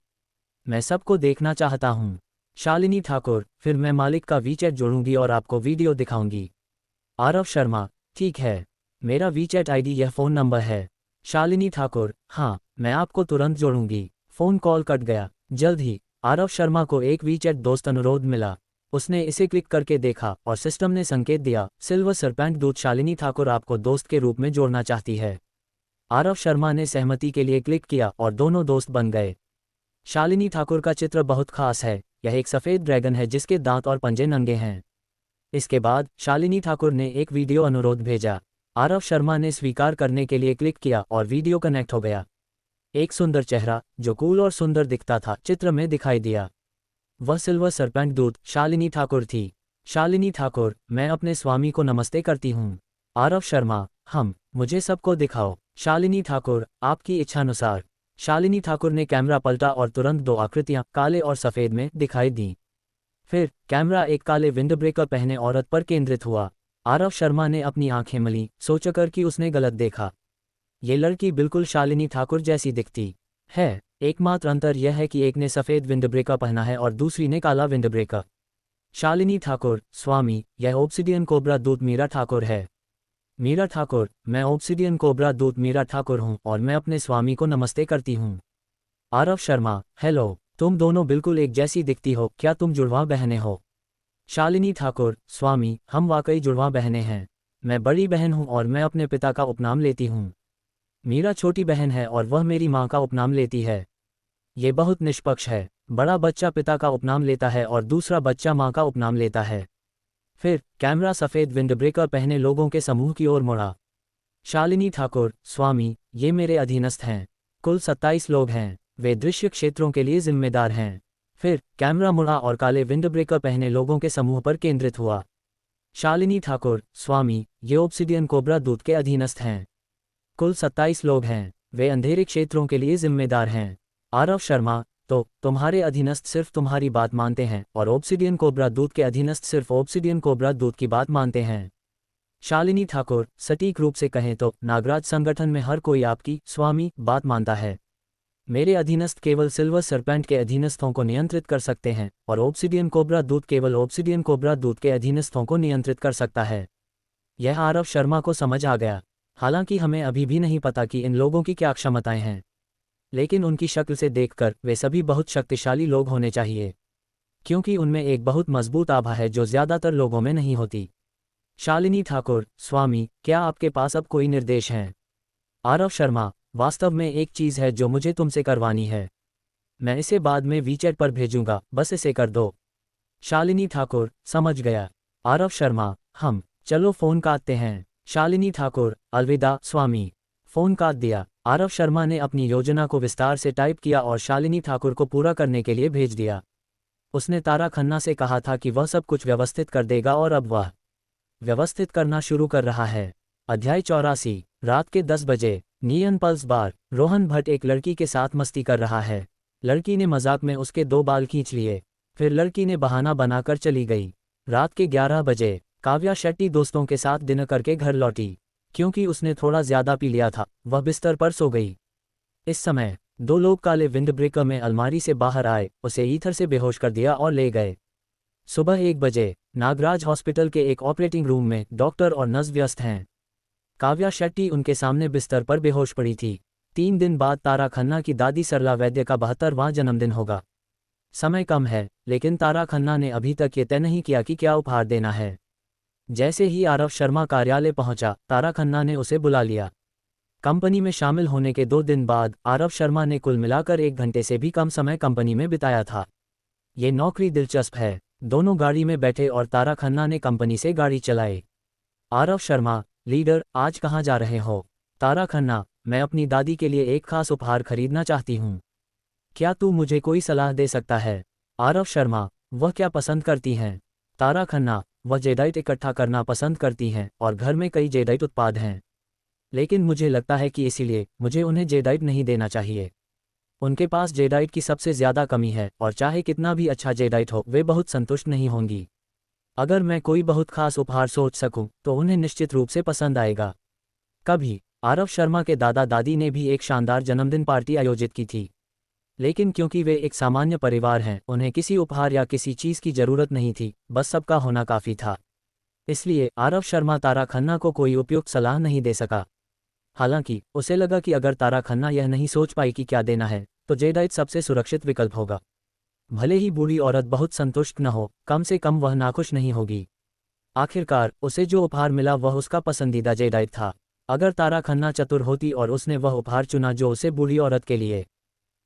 मैं सबको देखना चाहता हूँ। शालिनी ठाकुर, फिर मैं मालिक का वीचैट जोड़ूंगी और आपको वीडियो दिखाऊंगी। आरव शर्मा, ठीक है, मेरा वीचैट आईडी यह फ़ोन नंबर है। शालिनी ठाकुर, हाँ, मैं आपको तुरंत जोड़ूंगी। फ़ोन कॉल कट गया। जल्द ही आरव शर्मा को एक वीचैट दोस्त अनुरोध मिला। उसने इसे क्लिक करके देखा और सिस्टम ने संकेत दिया, सिल्वर सरपेंट दूत शालिनी ठाकुर आपको दोस्त के रूप में जोड़ना चाहती है। आरव शर्मा ने सहमति के लिए क्लिक किया और दोनों दोस्त बन गए। शालिनी ठाकुर का चित्र बहुत खास है। यह एक सफ़ेद ड्रैगन है जिसके दांत और पंजे नंगे हैं। इसके बाद शालिनी ठाकुर ने एक वीडियो अनुरोध भेजा। आरव शर्मा ने स्वीकार करने के लिए क्लिक किया और वीडियो कनेक्ट हो गया। एक सुंदर चेहरा, जो कूल और सुंदर दिखता था, चित्र में दिखाई दिया। वह सिल्वर सरपेंट दूत शालिनी ठाकुर थी। शालिनी ठाकुर, मैं अपने स्वामी को नमस्ते करती हूँ। आरव शर्मा, मुझे सबको दिखाओ। शालिनी ठाकुर, आपकी इच्छानुसार। शालिनी ठाकुर ने कैमरा पलटा और तुरंत दो आकृतियां, काले और सफ़ेद में, दिखाई दी। फिर कैमरा एक काले विंडब्रेकर पहने औरत पर केंद्रित हुआ। आरव शर्मा ने अपनी आंखें मली, सोचकर कि उसने गलत देखा। ये लड़की बिल्कुल शालिनी ठाकुर जैसी दिखती है। एकमात्र अंतर यह है कि एक ने सफ़ेद विंडब्रेकर पहना है और दूसरी ने काला विंडब्रेकर। शालिनी ठाकुर, स्वामी, यह ऑब्सिडियन कोबरा दूत मीरा ठाकुर है। मीरा ठाकुर, मैं ऑब्सिडियन कोबरा दूत मीरा ठाकुर हूँ और मैं अपने स्वामी को नमस्ते करती हूँ। आरव शर्मा, हेलो, तुम दोनों बिल्कुल एक जैसी दिखती हो, क्या तुम जुड़वा बहनें हो? शालिनी ठाकुर, स्वामी, हम वाकई जुड़वा बहनें हैं। मैं बड़ी बहन हूँ और मैं अपने पिता का उपनाम लेती हूँ। मीरा छोटी बहन है और वह मेरी माँ का उपनाम लेती है। ये बहुत निष्पक्ष है। बड़ा बच्चा पिता का उपनाम लेता है और दूसरा बच्चा माँ का उपनाम लेता है। फिर कैमरा सफ़ेद विंडब्रेकर पहने लोगों के समूह की ओर मुड़ा। शालिनी ठाकुर, स्वामी, ये मेरे अधीनस्थ हैं। कुल 27 लोग हैं। वे दृश्य क्षेत्रों के लिए जिम्मेदार हैं। फिर कैमरा मुड़ा और काले विंडब्रेकर पहने लोगों के समूह पर केंद्रित हुआ। शालिनी ठाकुर, स्वामी, ये ऑब्सिडियन कोबरा दूत के अधीनस्थ हैं। कुल 27 लोग हैं। वे अंधेरे क्षेत्रों के लिए जिम्मेदार हैं। आरव शर्मा, तो तुम्हारे अधीनस्थ सिर्फ तुम्हारी बात मानते हैं और ऑब्सिडियन कोबरा दूत के अधीनस्थ सिर्फ ऑब्सिडियन कोबरा दूत की बात मानते हैं। शालिनी ठाकुर, सटीक रूप से कहें तो नागराज संगठन में हर कोई आपकी, स्वामी, बात मानता है। मेरे अधीनस्थ केवल सिल्वर सरपेंट के अधीनस्थों को नियंत्रित कर सकते हैं और ऑब्सिडियन कोबरा दूत केवल ऑब्सिडियन कोबरा दूत के अधीनस्थों को नियंत्रित कर सकता है। यह आरव शर्मा को समझ आ गया। हालांकि हमें अभी भी नहीं पता कि इन लोगों की क्या क्षमताएं हैं, लेकिन उनकी शक्ल से देखकर वे सभी बहुत शक्तिशाली लोग होने चाहिए, क्योंकि उनमें एक बहुत मजबूत आभा है जो ज्यादातर लोगों में नहीं होती। शालिनी ठाकुर, स्वामी, क्या आपके पास अब कोई निर्देश हैं? आरव शर्मा, वास्तव में एक चीज़ है जो मुझे तुमसे करवानी है। मैं इसे बाद में वीचैट पर भेजूंगा, बस इसे कर दो। शालिनी ठाकुर, समझ गया। आरव शर्मा, चलो फ़ोन काटते हैं। शालिनी ठाकुर, अलविदा स्वामी। फ़ोन काट दिया। आरव शर्मा ने अपनी योजना को विस्तार से टाइप किया और शालिनी ठाकुर को पूरा करने के लिए भेज दिया। उसने तारा खन्ना से कहा था कि वह सब कुछ व्यवस्थित कर देगा और अब वह व्यवस्थित करना शुरू कर रहा है। अध्याय 84। रात के 10 बजे। नियन पल्स बार। रोहन भट्ट एक लड़की के साथ मस्ती कर रहा है। लड़की ने मजाक में उसके 2 बाल खींच लिए, फिर लड़की ने बहाना बनाकर चली गई। रात के 11 बजे। काव्या शेट्टी दोस्तों के साथ डिनर करके घर लौटी। क्योंकि उसने थोड़ा ज्यादा पी लिया था, वह बिस्तर पर सो गई। इस समय 2 लोग काले विंडब्रेकर में अलमारी से बाहर आए, उसे ईथर से बेहोश कर दिया और ले गए। सुबह 1 बजे। नागराज हॉस्पिटल के एक ऑपरेटिंग रूम में डॉक्टर और नर्स व्यस्त हैं। काव्या शेट्टी उनके सामने बिस्तर पर बेहोश पड़ी थी। 3 दिन बाद तारा खन्ना की दादी सरला वैद्य का 72वां जन्मदिन होगा। समय कम है, लेकिन तारा खन्ना ने अभी तक ये तय नहीं किया कि क्या उपहार देना है। जैसे ही आरव शर्मा कार्यालय पहुंचा, तारा खन्ना ने उसे बुला लिया। कंपनी में शामिल होने के 2 दिन बाद आरव शर्मा ने कुल मिलाकर 1 घंटे से भी कम समय कंपनी में बिताया था। ये नौकरी दिलचस्प है। दोनों गाड़ी में बैठे और तारा खन्ना ने कंपनी से गाड़ी चलाई। आरव शर्मा, लीडर, आज कहाँ जा रहे हो? तारा खन्ना, मैं अपनी दादी के लिए एक खास उपहार खरीदना चाहती हूँ। क्या तू मुझे कोई सलाह दे सकता है? आरव शर्मा, वह क्या पसंद करती हैं? तारा खन्ना, वह जेडाइट इकट्ठा करना पसंद करती हैं और घर में कई जेडाइट उत्पाद हैं। लेकिन मुझे लगता है कि इसीलिए मुझे उन्हें जेडाइट नहीं देना चाहिए। उनके पास जेडाइट की सबसे ज़्यादा कमी है और चाहे कितना भी अच्छा जेडाइट हो, वे बहुत संतुष्ट नहीं होंगी। अगर मैं कोई बहुत खास उपहार सोच सकूं, तो उन्हें निश्चित रूप से पसंद आएगा। कभी आरव शर्मा के दादा दादी ने भी एक शानदार जन्मदिन पार्टी आयोजित की थी, लेकिन क्योंकि वे एक सामान्य परिवार हैं, उन्हें किसी उपहार या किसी चीज़ की जरूरत नहीं थी, बस सबका होना काफ़ी था। इसलिए आरव शर्मा तारा खन्ना को कोई उपयुक्त सलाह नहीं दे सका। हालांकि उसे लगा कि अगर तारा खन्ना यह नहीं सोच पाई कि क्या देना है, तो जेडाइट सबसे सुरक्षित विकल्प होगा। भले ही बूढ़ी औरत बहुत संतुष्ट न हो, कम से कम वह नाखुश नहीं होगी। आखिरकार उसे जो उपहार मिला वह उसका पसंदीदा जेडाइट था। अगर तारा खन्ना चतुर होती और उसने वह उपहार चुना जो उसे बूढ़ी औरत के लिए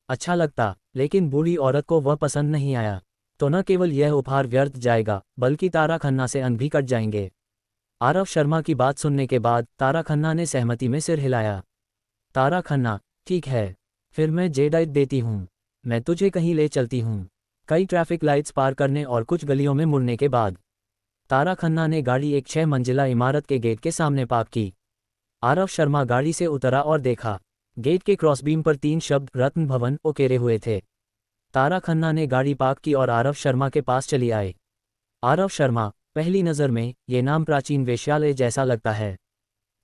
अच्छा लगता, लेकिन बूढ़ी औरत को वह पसंद नहीं आया, तो न केवल यह उपहार व्यर्थ जाएगा, बल्कि तारा खन्ना से अन्न भी कट जाएंगे। आरव शर्मा की बात सुनने के बाद तारा खन्ना ने सहमति में सिर हिलाया। तारा खन्ना, ठीक है, फिर मैं जेडाइट देती हूँ। मैं तुझे कहीं ले चलती हूँ। कई ट्रैफिक लाइट्स पार करने और कुछ गलियों में मुड़ने के बाद तारा खन्ना ने गाड़ी एक 6 मंजिला इमारत के गेट के सामने पार्क की। आरव शर्मा गाड़ी से उतरा और देखा, गेट के क्रॉसबीम पर 3 शब्द रत्न भवन उकेरे हुए थे। तारा खन्ना ने गाड़ी पार्क की और आरव शर्मा के पास चली आई। आरव शर्मा, पहली नज़र में ये नाम प्राचीन वेश्यालय जैसा लगता है।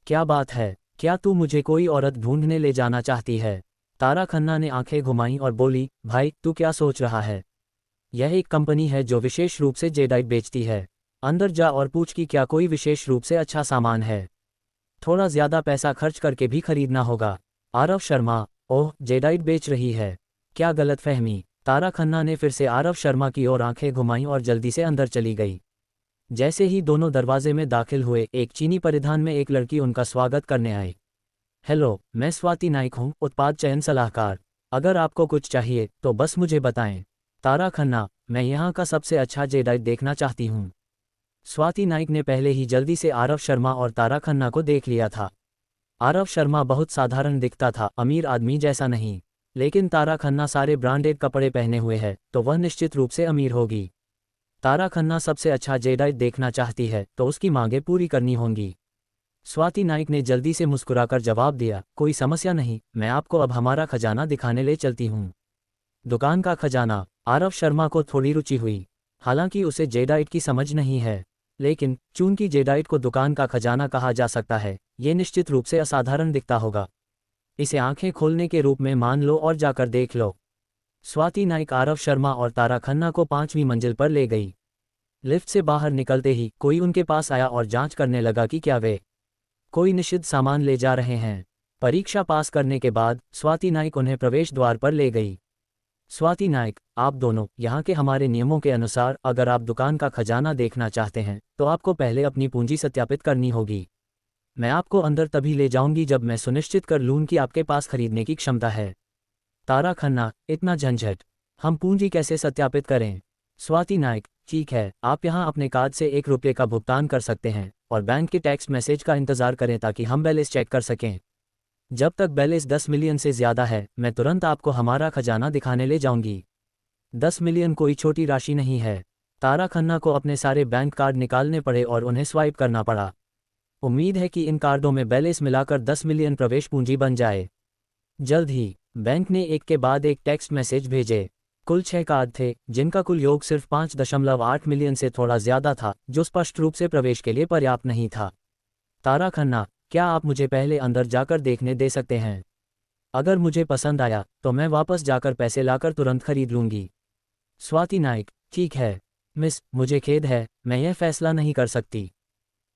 क्या बात है, क्या तू मुझे कोई औरत ढूंढने ले जाना चाहती है? तारा खन्ना ने आंखें घुमाईं और बोली, भाई तू क्या सोच रहा है? यह एक कंपनी है जो विशेष रूप से जेडाइट बेचती है। अंदर जा और पूछ कि क्या कोई विशेष रूप से अच्छा सामान है। थोड़ा ज्यादा पैसा खर्च करके भी खरीदना होगा। आरव शर्मा, ओह, जेडाइट बेच रही है, क्या गलतफहमी। तारा खन्ना ने फिर से आरव शर्मा की ओर आंखें घुमाईं और जल्दी से अंदर चली गई। जैसे ही दोनों दरवाजे में दाखिल हुए, एक चीनी परिधान में एक लड़की उनका स्वागत करने आई। हेलो, मैं स्वाति नाइक हूँ, उत्पाद चयन सलाहकार। अगर आपको कुछ चाहिए तो बस मुझे बताएं। तारा खन्ना, मैं यहाँ का सबसे अच्छा जेडाइट देखना चाहती हूँ। स्वाति नाइक ने पहले ही जल्दी से आरव शर्मा और तारा खन्ना को देख लिया था। आरव शर्मा बहुत साधारण दिखता था, अमीर आदमी जैसा नहीं, लेकिन तारा खन्ना सारे ब्रांडेड कपड़े पहने हुए है, तो वह निश्चित रूप से अमीर होगी। तारा खन्ना सबसे अच्छा जेडाइट देखना चाहती है, तो उसकी मांगें पूरी करनी होंगी। स्वाति नाइक ने जल्दी से मुस्कुराकर जवाब दिया, कोई समस्या नहीं, मैं आपको अब हमारा खजाना दिखाने ले चलती हूँ। दुकान का खजाना। आरव शर्मा को थोड़ी रुचि हुई। हालांकि उसे जेडाइट की समझ नहीं है, लेकिन चूंकि जेडाइट को दुकान का खजाना कहा जा सकता है, ये निश्चित रूप से असाधारण दिखता होगा। इसे आंखें खोलने के रूप में मान लो और जाकर देख लो। स्वाति नाइक आरव शर्मा और तारा खन्ना को 5वीं मंजिल पर ले गई। लिफ्ट से बाहर निकलते ही कोई उनके पास आया और जांच करने लगा कि क्या वे कोई निषिद्ध सामान ले जा रहे हैं। परीक्षा पास करने के बाद स्वाति नाइक उन्हें प्रवेश द्वार पर ले गई। स्वाति नाइक, आप दोनों, यहाँ के हमारे नियमों के अनुसार अगर आप दुकान का खजाना देखना चाहते हैं तो आपको पहले अपनी पूंजी सत्यापित करनी होगी। मैं आपको अंदर तभी ले जाऊंगी जब मैं सुनिश्चित कर लूँ कि आपके पास खरीदने की क्षमता है। तारा खन्ना, इतना झंझट, हम पूंजी कैसे सत्यापित करें? स्वाति नाइक, ठीक है, आप यहाँ अपने कार्ड से ₹1 का भुगतान कर सकते हैं और बैंक के टैक्स मैसेज का इंतजार करें ताकि हम बैलेंस चेक कर सकें। जब तक बैलेंस 10 मिलियन से ज़्यादा है मैं तुरंत आपको हमारा खजाना दिखाने ले जाऊंगी। 10 मिलियन कोई छोटी राशि नहीं है। तारा खन्ना को अपने सारे बैंक कार्ड निकालने पड़े और उन्हें स्वाइप करना पड़ा। उम्मीद है कि इन कार्डों में बैलेंस मिलाकर 10 मिलियन प्रवेश पूंजी बन जाए। जल्द ही बैंक ने एक के बाद एक टेक्स्ट मैसेज भेजे। कुल 6 कार्ड थे जिनका कुल योग सिर्फ 5.8 मिलियन से थोड़ा ज़्यादा था, जो स्पष्ट रूप से प्रवेश के लिए पर्याप्त नहीं था। तारा खन्ना, क्या आप मुझे पहले अंदर जाकर देखने दे सकते हैं? अगर मुझे पसंद आया तो मैं वापस जाकर पैसे लाकर तुरंत खरीद लूंगी। स्वाति नाइक, ठीक है मिस, मुझे खेद है, मैं यह फैसला नहीं कर सकती।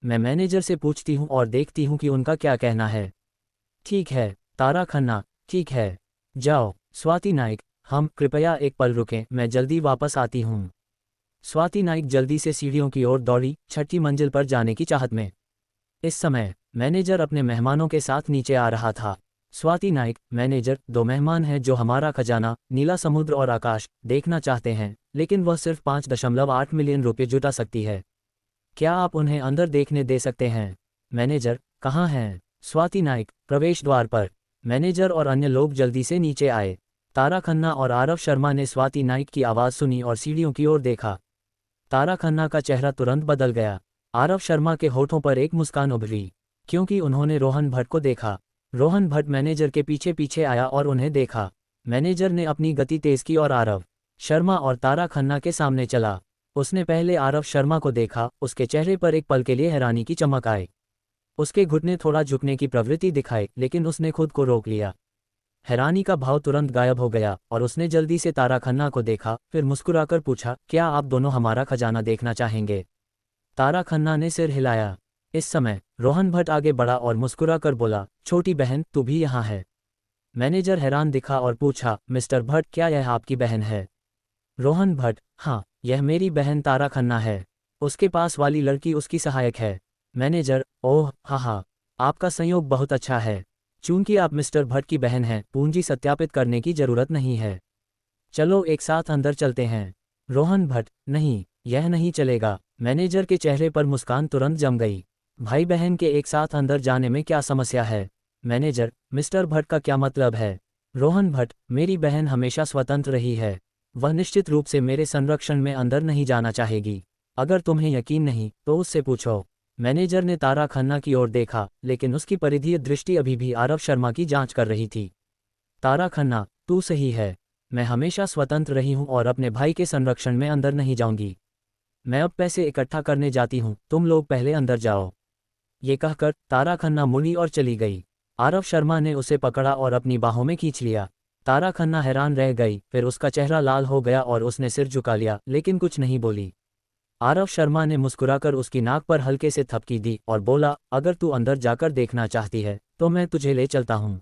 मैं मैनेजर से पूछती हूँ और देखती हूँ कि उनका क्या कहना है। ठीक है। तारा खन्ना, ठीक है, जाओ। स्वाति नाइक, हम कृपया एक पल रुकें, मैं जल्दी वापस आती हूँ। स्वाति नाइक जल्दी से सीढ़ियों की ओर दौड़ी, 6ठी मंजिल पर जाने की चाहत में। इस समय मैनेजर अपने मेहमानों के साथ नीचे आ रहा था। स्वाति नाइक, मैनेजर, 2 मेहमान हैं जो हमारा खजाना, नीला समुद्र और आकाश, देखना चाहते हैं, लेकिन वह सिर्फ 5.8 मिलियन रुपये जुटा सकती है। क्या आप उन्हें अंदर देखने दे सकते हैं? मैनेजर, कहाँ हैं? स्वाति नाइक, प्रवेश द्वार पर। मैनेजर और अन्य लोग जल्दी से नीचे आए। तारा खन्ना और आरव शर्मा ने स्वाति नाइक की आवाज़ सुनी और सीढ़ियों की ओर देखा। तारा खन्ना का चेहरा तुरंत बदल गया। आरव शर्मा के होठों पर एक मुस्कान उभरी, क्योंकि उन्होंने रोहन भट्ट को देखा। रोहन भट्ट मैनेजर के पीछे पीछे आया और उन्हें देखा। मैनेजर ने अपनी गति तेज की और आरव शर्मा और तारा खन्ना के सामने चला। उसने पहले आरव शर्मा को देखा, उसके चेहरे पर एक पल के लिए हैरानी की चमक आई। उसके घुटने थोड़ा झुकने की प्रवृत्ति दिखाई, लेकिन उसने खुद को रोक लिया। हैरानी का भाव तुरंत गायब हो गया और उसने जल्दी से तारा खन्ना को देखा, फिर मुस्कुराकर पूछा, क्या आप दोनों हमारा खजाना देखना चाहेंगे? तारा खन्ना ने सिर हिलाया। इस समय रोहन भट्ट आगे बढ़ा और मुस्कुराकर बोला, छोटी बहन, तू भी यहाँ है? मैनेजर हैरान दिखा और पूछा, मिस्टर भट्ट, क्या यह आपकी बहन है? रोहन भट्ट, हाँ, यह मेरी बहन तारा खन्ना है। उसके पास वाली लड़की उसकी सहायक है। मैनेजर, ओह हाँ, आपका संयोग बहुत अच्छा है। चूंकि आप मिस्टर भट्ट की बहन हैं, पूंजी सत्यापित करने की जरूरत नहीं है। चलो एक साथ अंदर चलते हैं। रोहन भट्ट, नहीं, यह नहीं चलेगा। मैनेजर के चेहरे पर मुस्कान तुरंत जम गई। भाई बहन के एक साथ अंदर जाने में क्या समस्या है? मैनेजर, मिस्टर भट्ट का क्या मतलब है? रोहन भट्ट, मेरी बहन हमेशा स्वतंत्र रही है। वह निश्चित रूप से मेरे संरक्षण में अंदर नहीं जाना चाहेगी। अगर तुम्हें यकीन नहीं तो उससे पूछो। मैनेजर ने तारा खन्ना की ओर देखा, लेकिन उसकी परिधीय दृष्टि अभी भी आरव शर्मा की जांच कर रही थी। तारा खन्ना, तू सही है। मैं हमेशा स्वतंत्र रही हूं और अपने भाई के संरक्षण में अंदर नहीं जाऊंगी। मैं अब पैसे इकट्ठा करने जाती हूं, तुम लोग पहले अंदर जाओ। ये कहकर तारा खन्ना मुड़ी और चली गई। आरव शर्मा ने उसे पकड़ा और अपनी बाहों में खींच लिया। तारा खन्ना हैरान रह गई, फिर उसका चेहरा लाल हो गया और उसने सिर झुका लिया, लेकिन कुछ नहीं बोली। आरव शर्मा ने मुस्कुराकर उसकी नाक पर हल्के से थपकी दी और बोला, अगर तू अंदर जाकर देखना चाहती है तो मैं तुझे ले चलता हूँ।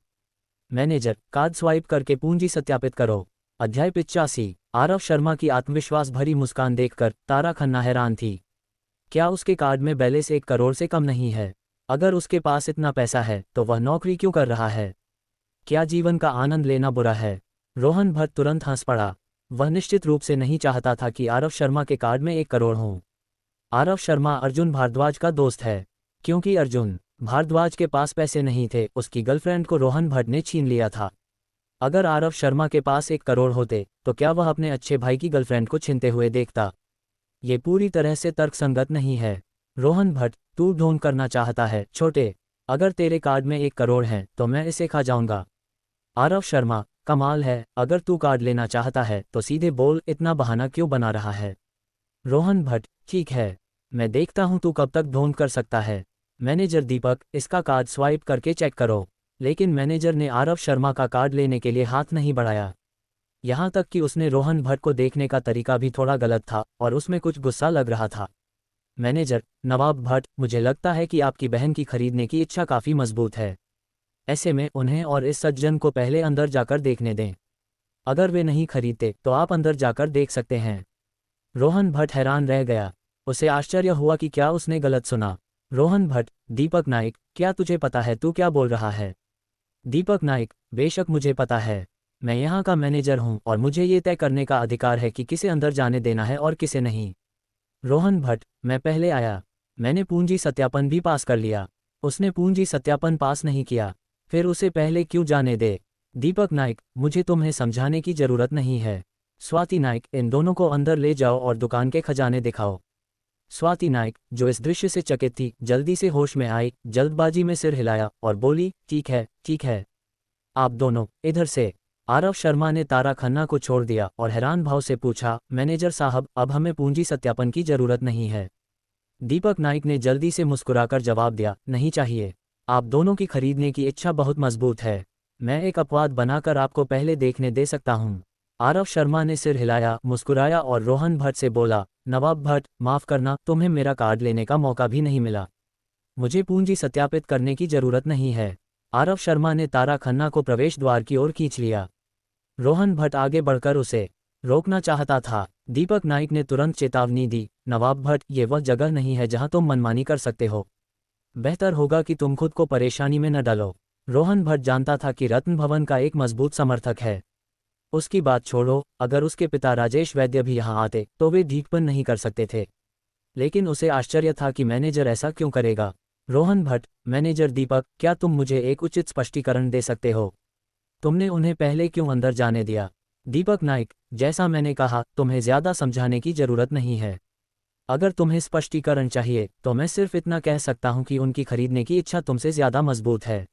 मैनेजर, कार्ड स्वाइप करके पूंजी सत्यापित करो। अध्याय 85। आरव शर्मा की आत्मविश्वास भरी मुस्कान देखकर तारा खन्ना हैरान थी। क्या उसके कार्ड में बैलेंस 1 करोड़ से कम नहीं है? अगर उसके पास इतना पैसा है तो वह नौकरी क्यों कर रहा है? क्या जीवन का आनंद लेना बुरा है? रोहन भट्ट तुरंत हंस पड़ा। वह निश्चित रूप से नहीं चाहता था कि आरव शर्मा के कार्ड में 1 करोड़ हो। आरव शर्मा अर्जुन भारद्वाज का दोस्त है। क्योंकि अर्जुन भारद्वाज के पास पैसे नहीं थे, उसकी गर्लफ्रेंड को रोहन भट्ट ने छीन लिया था। अगर आरव शर्मा के पास 1 करोड़ होते तो क्या वह अपने अच्छे भाई की गर्लफ्रेंड को छीनते हुए देखता? ये पूरी तरह से तर्कसंगत नहीं है। रोहन भट्ट, तू ढोंग करना चाहता है छोटे। अगर तेरे कार्ड में 1 करोड़ है तो मैं इसे खा जाऊंगा। आरव शर्मा, कमाल है, अगर तू कार्ड लेना चाहता है तो सीधे बोल, इतना बहाना क्यों बना रहा है? रोहन भट्ट, ठीक है, मैं देखता हूं तू कब तक ढोंग कर सकता है। मैनेजर दीपक, इसका कार्ड स्वाइप करके चेक करो। लेकिन मैनेजर ने आरव शर्मा का कार्ड लेने के लिए हाथ नहीं बढ़ाया। यहाँ तक कि उसने रोहन भट्ट को देखने का तरीका भी थोड़ा गलत था और उसमें कुछ गुस्सा लग रहा था। मैनेजर, नवाब भट्ट, मुझे लगता है कि आपकी बहन की खरीदने की इच्छा काफ़ी मजबूत है। ऐसे में उन्हें और इस सज्जन को पहले अंदर जाकर देखने दें। अगर वे नहीं खरीदते तो आप अंदर जाकर देख सकते हैं। रोहन भट्ट हैरान रह गया। उसे आश्चर्य हुआ कि क्या उसने गलत सुना। रोहन भट्ट, दीपक नाइक, क्या तुझे पता है तू क्या बोल रहा है? दीपक नाइक, बेशक मुझे पता है। मैं यहाँ का मैनेजर हूँ और मुझे ये तय करने का अधिकार है कि किसे अंदर जाने देना है और किसे नहीं। रोहन भट्ट, मैं पहले आया। मैंने पूंजी सत्यापन भी पास कर लिया। उसने पूंजी सत्यापन पास नहीं किया, फिर उसे पहले क्यों जाने दे? दीपक नाइक, मुझे तुम्हें समझाने की जरूरत नहीं है। स्वाति नाइक, इन दोनों को अंदर ले जाओ और दुकान के खजाने दिखाओ। स्वाति नाइक, जो इस दृश्य से चकित थी, जल्दी से होश में आई, जल्दबाजी में सिर हिलाया और बोली, ठीक है, ठीक है। आप दोनों, इधर से। आरव शर्मा ने तारा खन्ना को छोड़ दिया और हैरान भाव से पूछा, मैनेजर साहब, अब हमें पूंजी सत्यापन की जरूरत नहीं है। दीपक नाइक ने जल्दी से मुस्कुराकर जवाब दिया, नहीं चाहिए। आप दोनों की खरीदने की इच्छा बहुत मजबूत है। मैं एक अपवाद बनाकर आपको पहले देखने दे सकता हूँ। आरव शर्मा ने सिर हिलाया, मुस्कुराया और रोहन भट्ट से बोला, नवाब भट्ट, माफ़ करना, तुम्हें मेरा कार्ड लेने का मौका भी नहीं मिला। मुझे पूंजी सत्यापित करने की जरूरत नहीं है। आरव शर्मा ने तारा खन्ना को प्रवेश द्वार की ओर खींच लिया। रोहन भट्ट आगे बढ़कर उसे रोकना चाहता था। दीपक नाइक ने तुरंत चेतावनी दी, नवाब भट्ट, ये वह जगह नहीं है जहां तुम मनमानी कर सकते हो। बेहतर होगा कि तुम खुद को परेशानी में न डालो। रोहन भट्ट जानता था कि रत्न भवन का एक मजबूत समर्थक है। उसकी बात छोड़ो, अगर उसके पिता राजेश वैद्य भी यहाँ आते तो वे ढीठपन नहीं कर सकते थे। लेकिन उसे आश्चर्य था कि मैनेजर ऐसा क्यों करेगा। रोहन भट्ट, मैनेजर दीपक, क्या तुम मुझे एक उचित स्पष्टीकरण दे सकते हो? तुमने उन्हें पहले क्यों अंदर जाने दिया? दीपक नाइक, जैसा मैंने कहा, तुम्हें ज्यादा समझाने की जरूरत नहीं है। अगर तुम्हें स्पष्टीकरण चाहिए तो मैं सिर्फ इतना कह सकता हूं कि उनकी खरीदने की इच्छा तुमसे ज्यादा मजबूत है।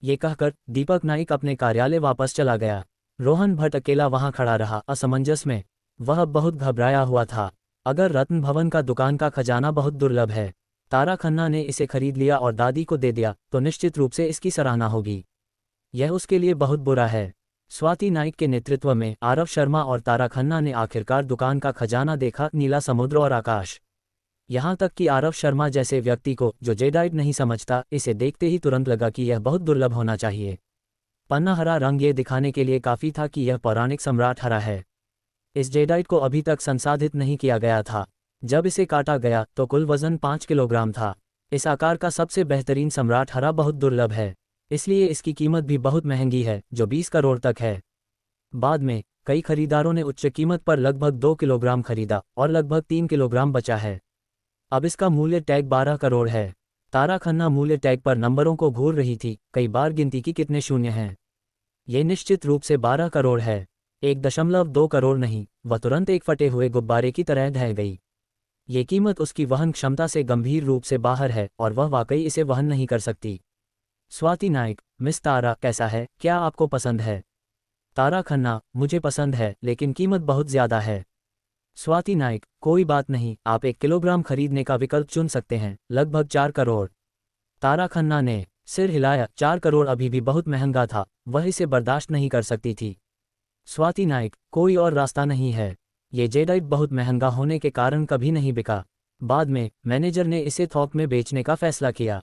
ये कहकर दीपक नाइक अपने कार्यालय वापस चला गया। रोहन भट्ट अकेला वहां खड़ा रहा, असमंजस में। वह बहुत घबराया हुआ था। अगर रत्न भवन का दुकान का खजाना बहुत दुर्लभ है, तारा खन्ना ने इसे खरीद लिया और दादी को दे दिया, तो निश्चित रूप से इसकी सराहना होगी। यह उसके लिए बहुत बुरा है। स्वाति नाइक के नेतृत्व में आरव शर्मा और तारा खन्ना ने आखिरकार दुकान का खजाना देखा, नीला समुद्र और आकाश। यहाँ तक कि आरव शर्मा जैसे व्यक्ति को, जो जेडाइट नहीं समझता, इसे देखते ही तुरंत लगा कि यह बहुत दुर्लभ होना चाहिए। पन्ना हरा रंग ये दिखाने के लिए काफ़ी था कि यह पौराणिक सम्राट हरा है। इस जेडाइट को अभी तक संसाधित नहीं किया गया था। जब इसे काटा गया तो कुल वजन 5 किलोग्राम था। इस आकार का सबसे बेहतरीन सम्राट हरा बहुत दुर्लभ है, इसलिए इसकी कीमत भी बहुत महंगी है, जो 20 करोड़ तक है। बाद में कई खरीदारों ने उच्च कीमत पर लगभग 2 किलोग्राम खरीदा और लगभग 3 किलोग्राम बचा है। अब इसका मूल्य टैग 12 करोड़ है। तारा खन्ना मूल्य टैग पर नंबरों को घूर रही थी, कई बार गिनती की कितने शून्य हैं। ये निश्चित रूप से 12 करोड़ है, 1.2 करोड़ नहीं। वह तुरंत एक फटे हुए गुब्बारे की तरह ढह गई। ये कीमत उसकी वहन क्षमता से गंभीर रूप से बाहर है और वह वाकई इसे वहन नहीं कर सकती। स्वाति नाइक, मिस तारा, कैसा है, क्या आपको पसंद है? तारा खन्ना, मुझे पसंद है, लेकिन कीमत बहुत ज़्यादा है। स्वाति नाइक, कोई बात नहीं, आप 1 किलोग्राम खरीदने का विकल्प चुन सकते हैं, लगभग 4 करोड़। तारा खन्ना ने सिर हिलाया, 4 करोड़ अभी भी बहुत महंगा था, वह इसे बर्दाश्त नहीं कर सकती थी। स्वाति नाइक, कोई और रास्ता नहीं है। ये जेडाइट बहुत महंगा होने के कारण कभी नहीं बिका। बाद में मैनेजर ने इसे थोक में बेचने का फैसला किया।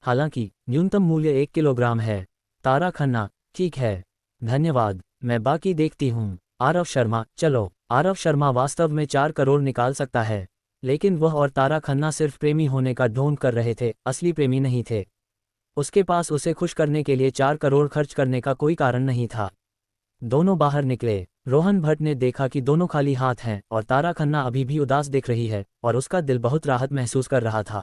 हालांकि न्यूनतम मूल्य 1 किलोग्राम है। तारा खन्ना, ठीक है, धन्यवाद, मैं बाकी देखती हूँ। आरव शर्मा, चलो। आरव शर्मा वास्तव में 4 करोड़ निकाल सकता है, लेकिन वह और तारा खन्ना सिर्फ प्रेमी होने का ढोंग कर रहे थे, असली प्रेमी नहीं थे। उसके पास उसे खुश करने के लिए 4 करोड़ खर्च करने का कोई कारण नहीं था। दोनों बाहर निकले। रोहन भट्ट ने देखा कि दोनों खाली हाथ हैं और तारा खन्ना अभी भी उदास दिख रही है और उसका दिल बहुत राहत महसूस कर रहा था।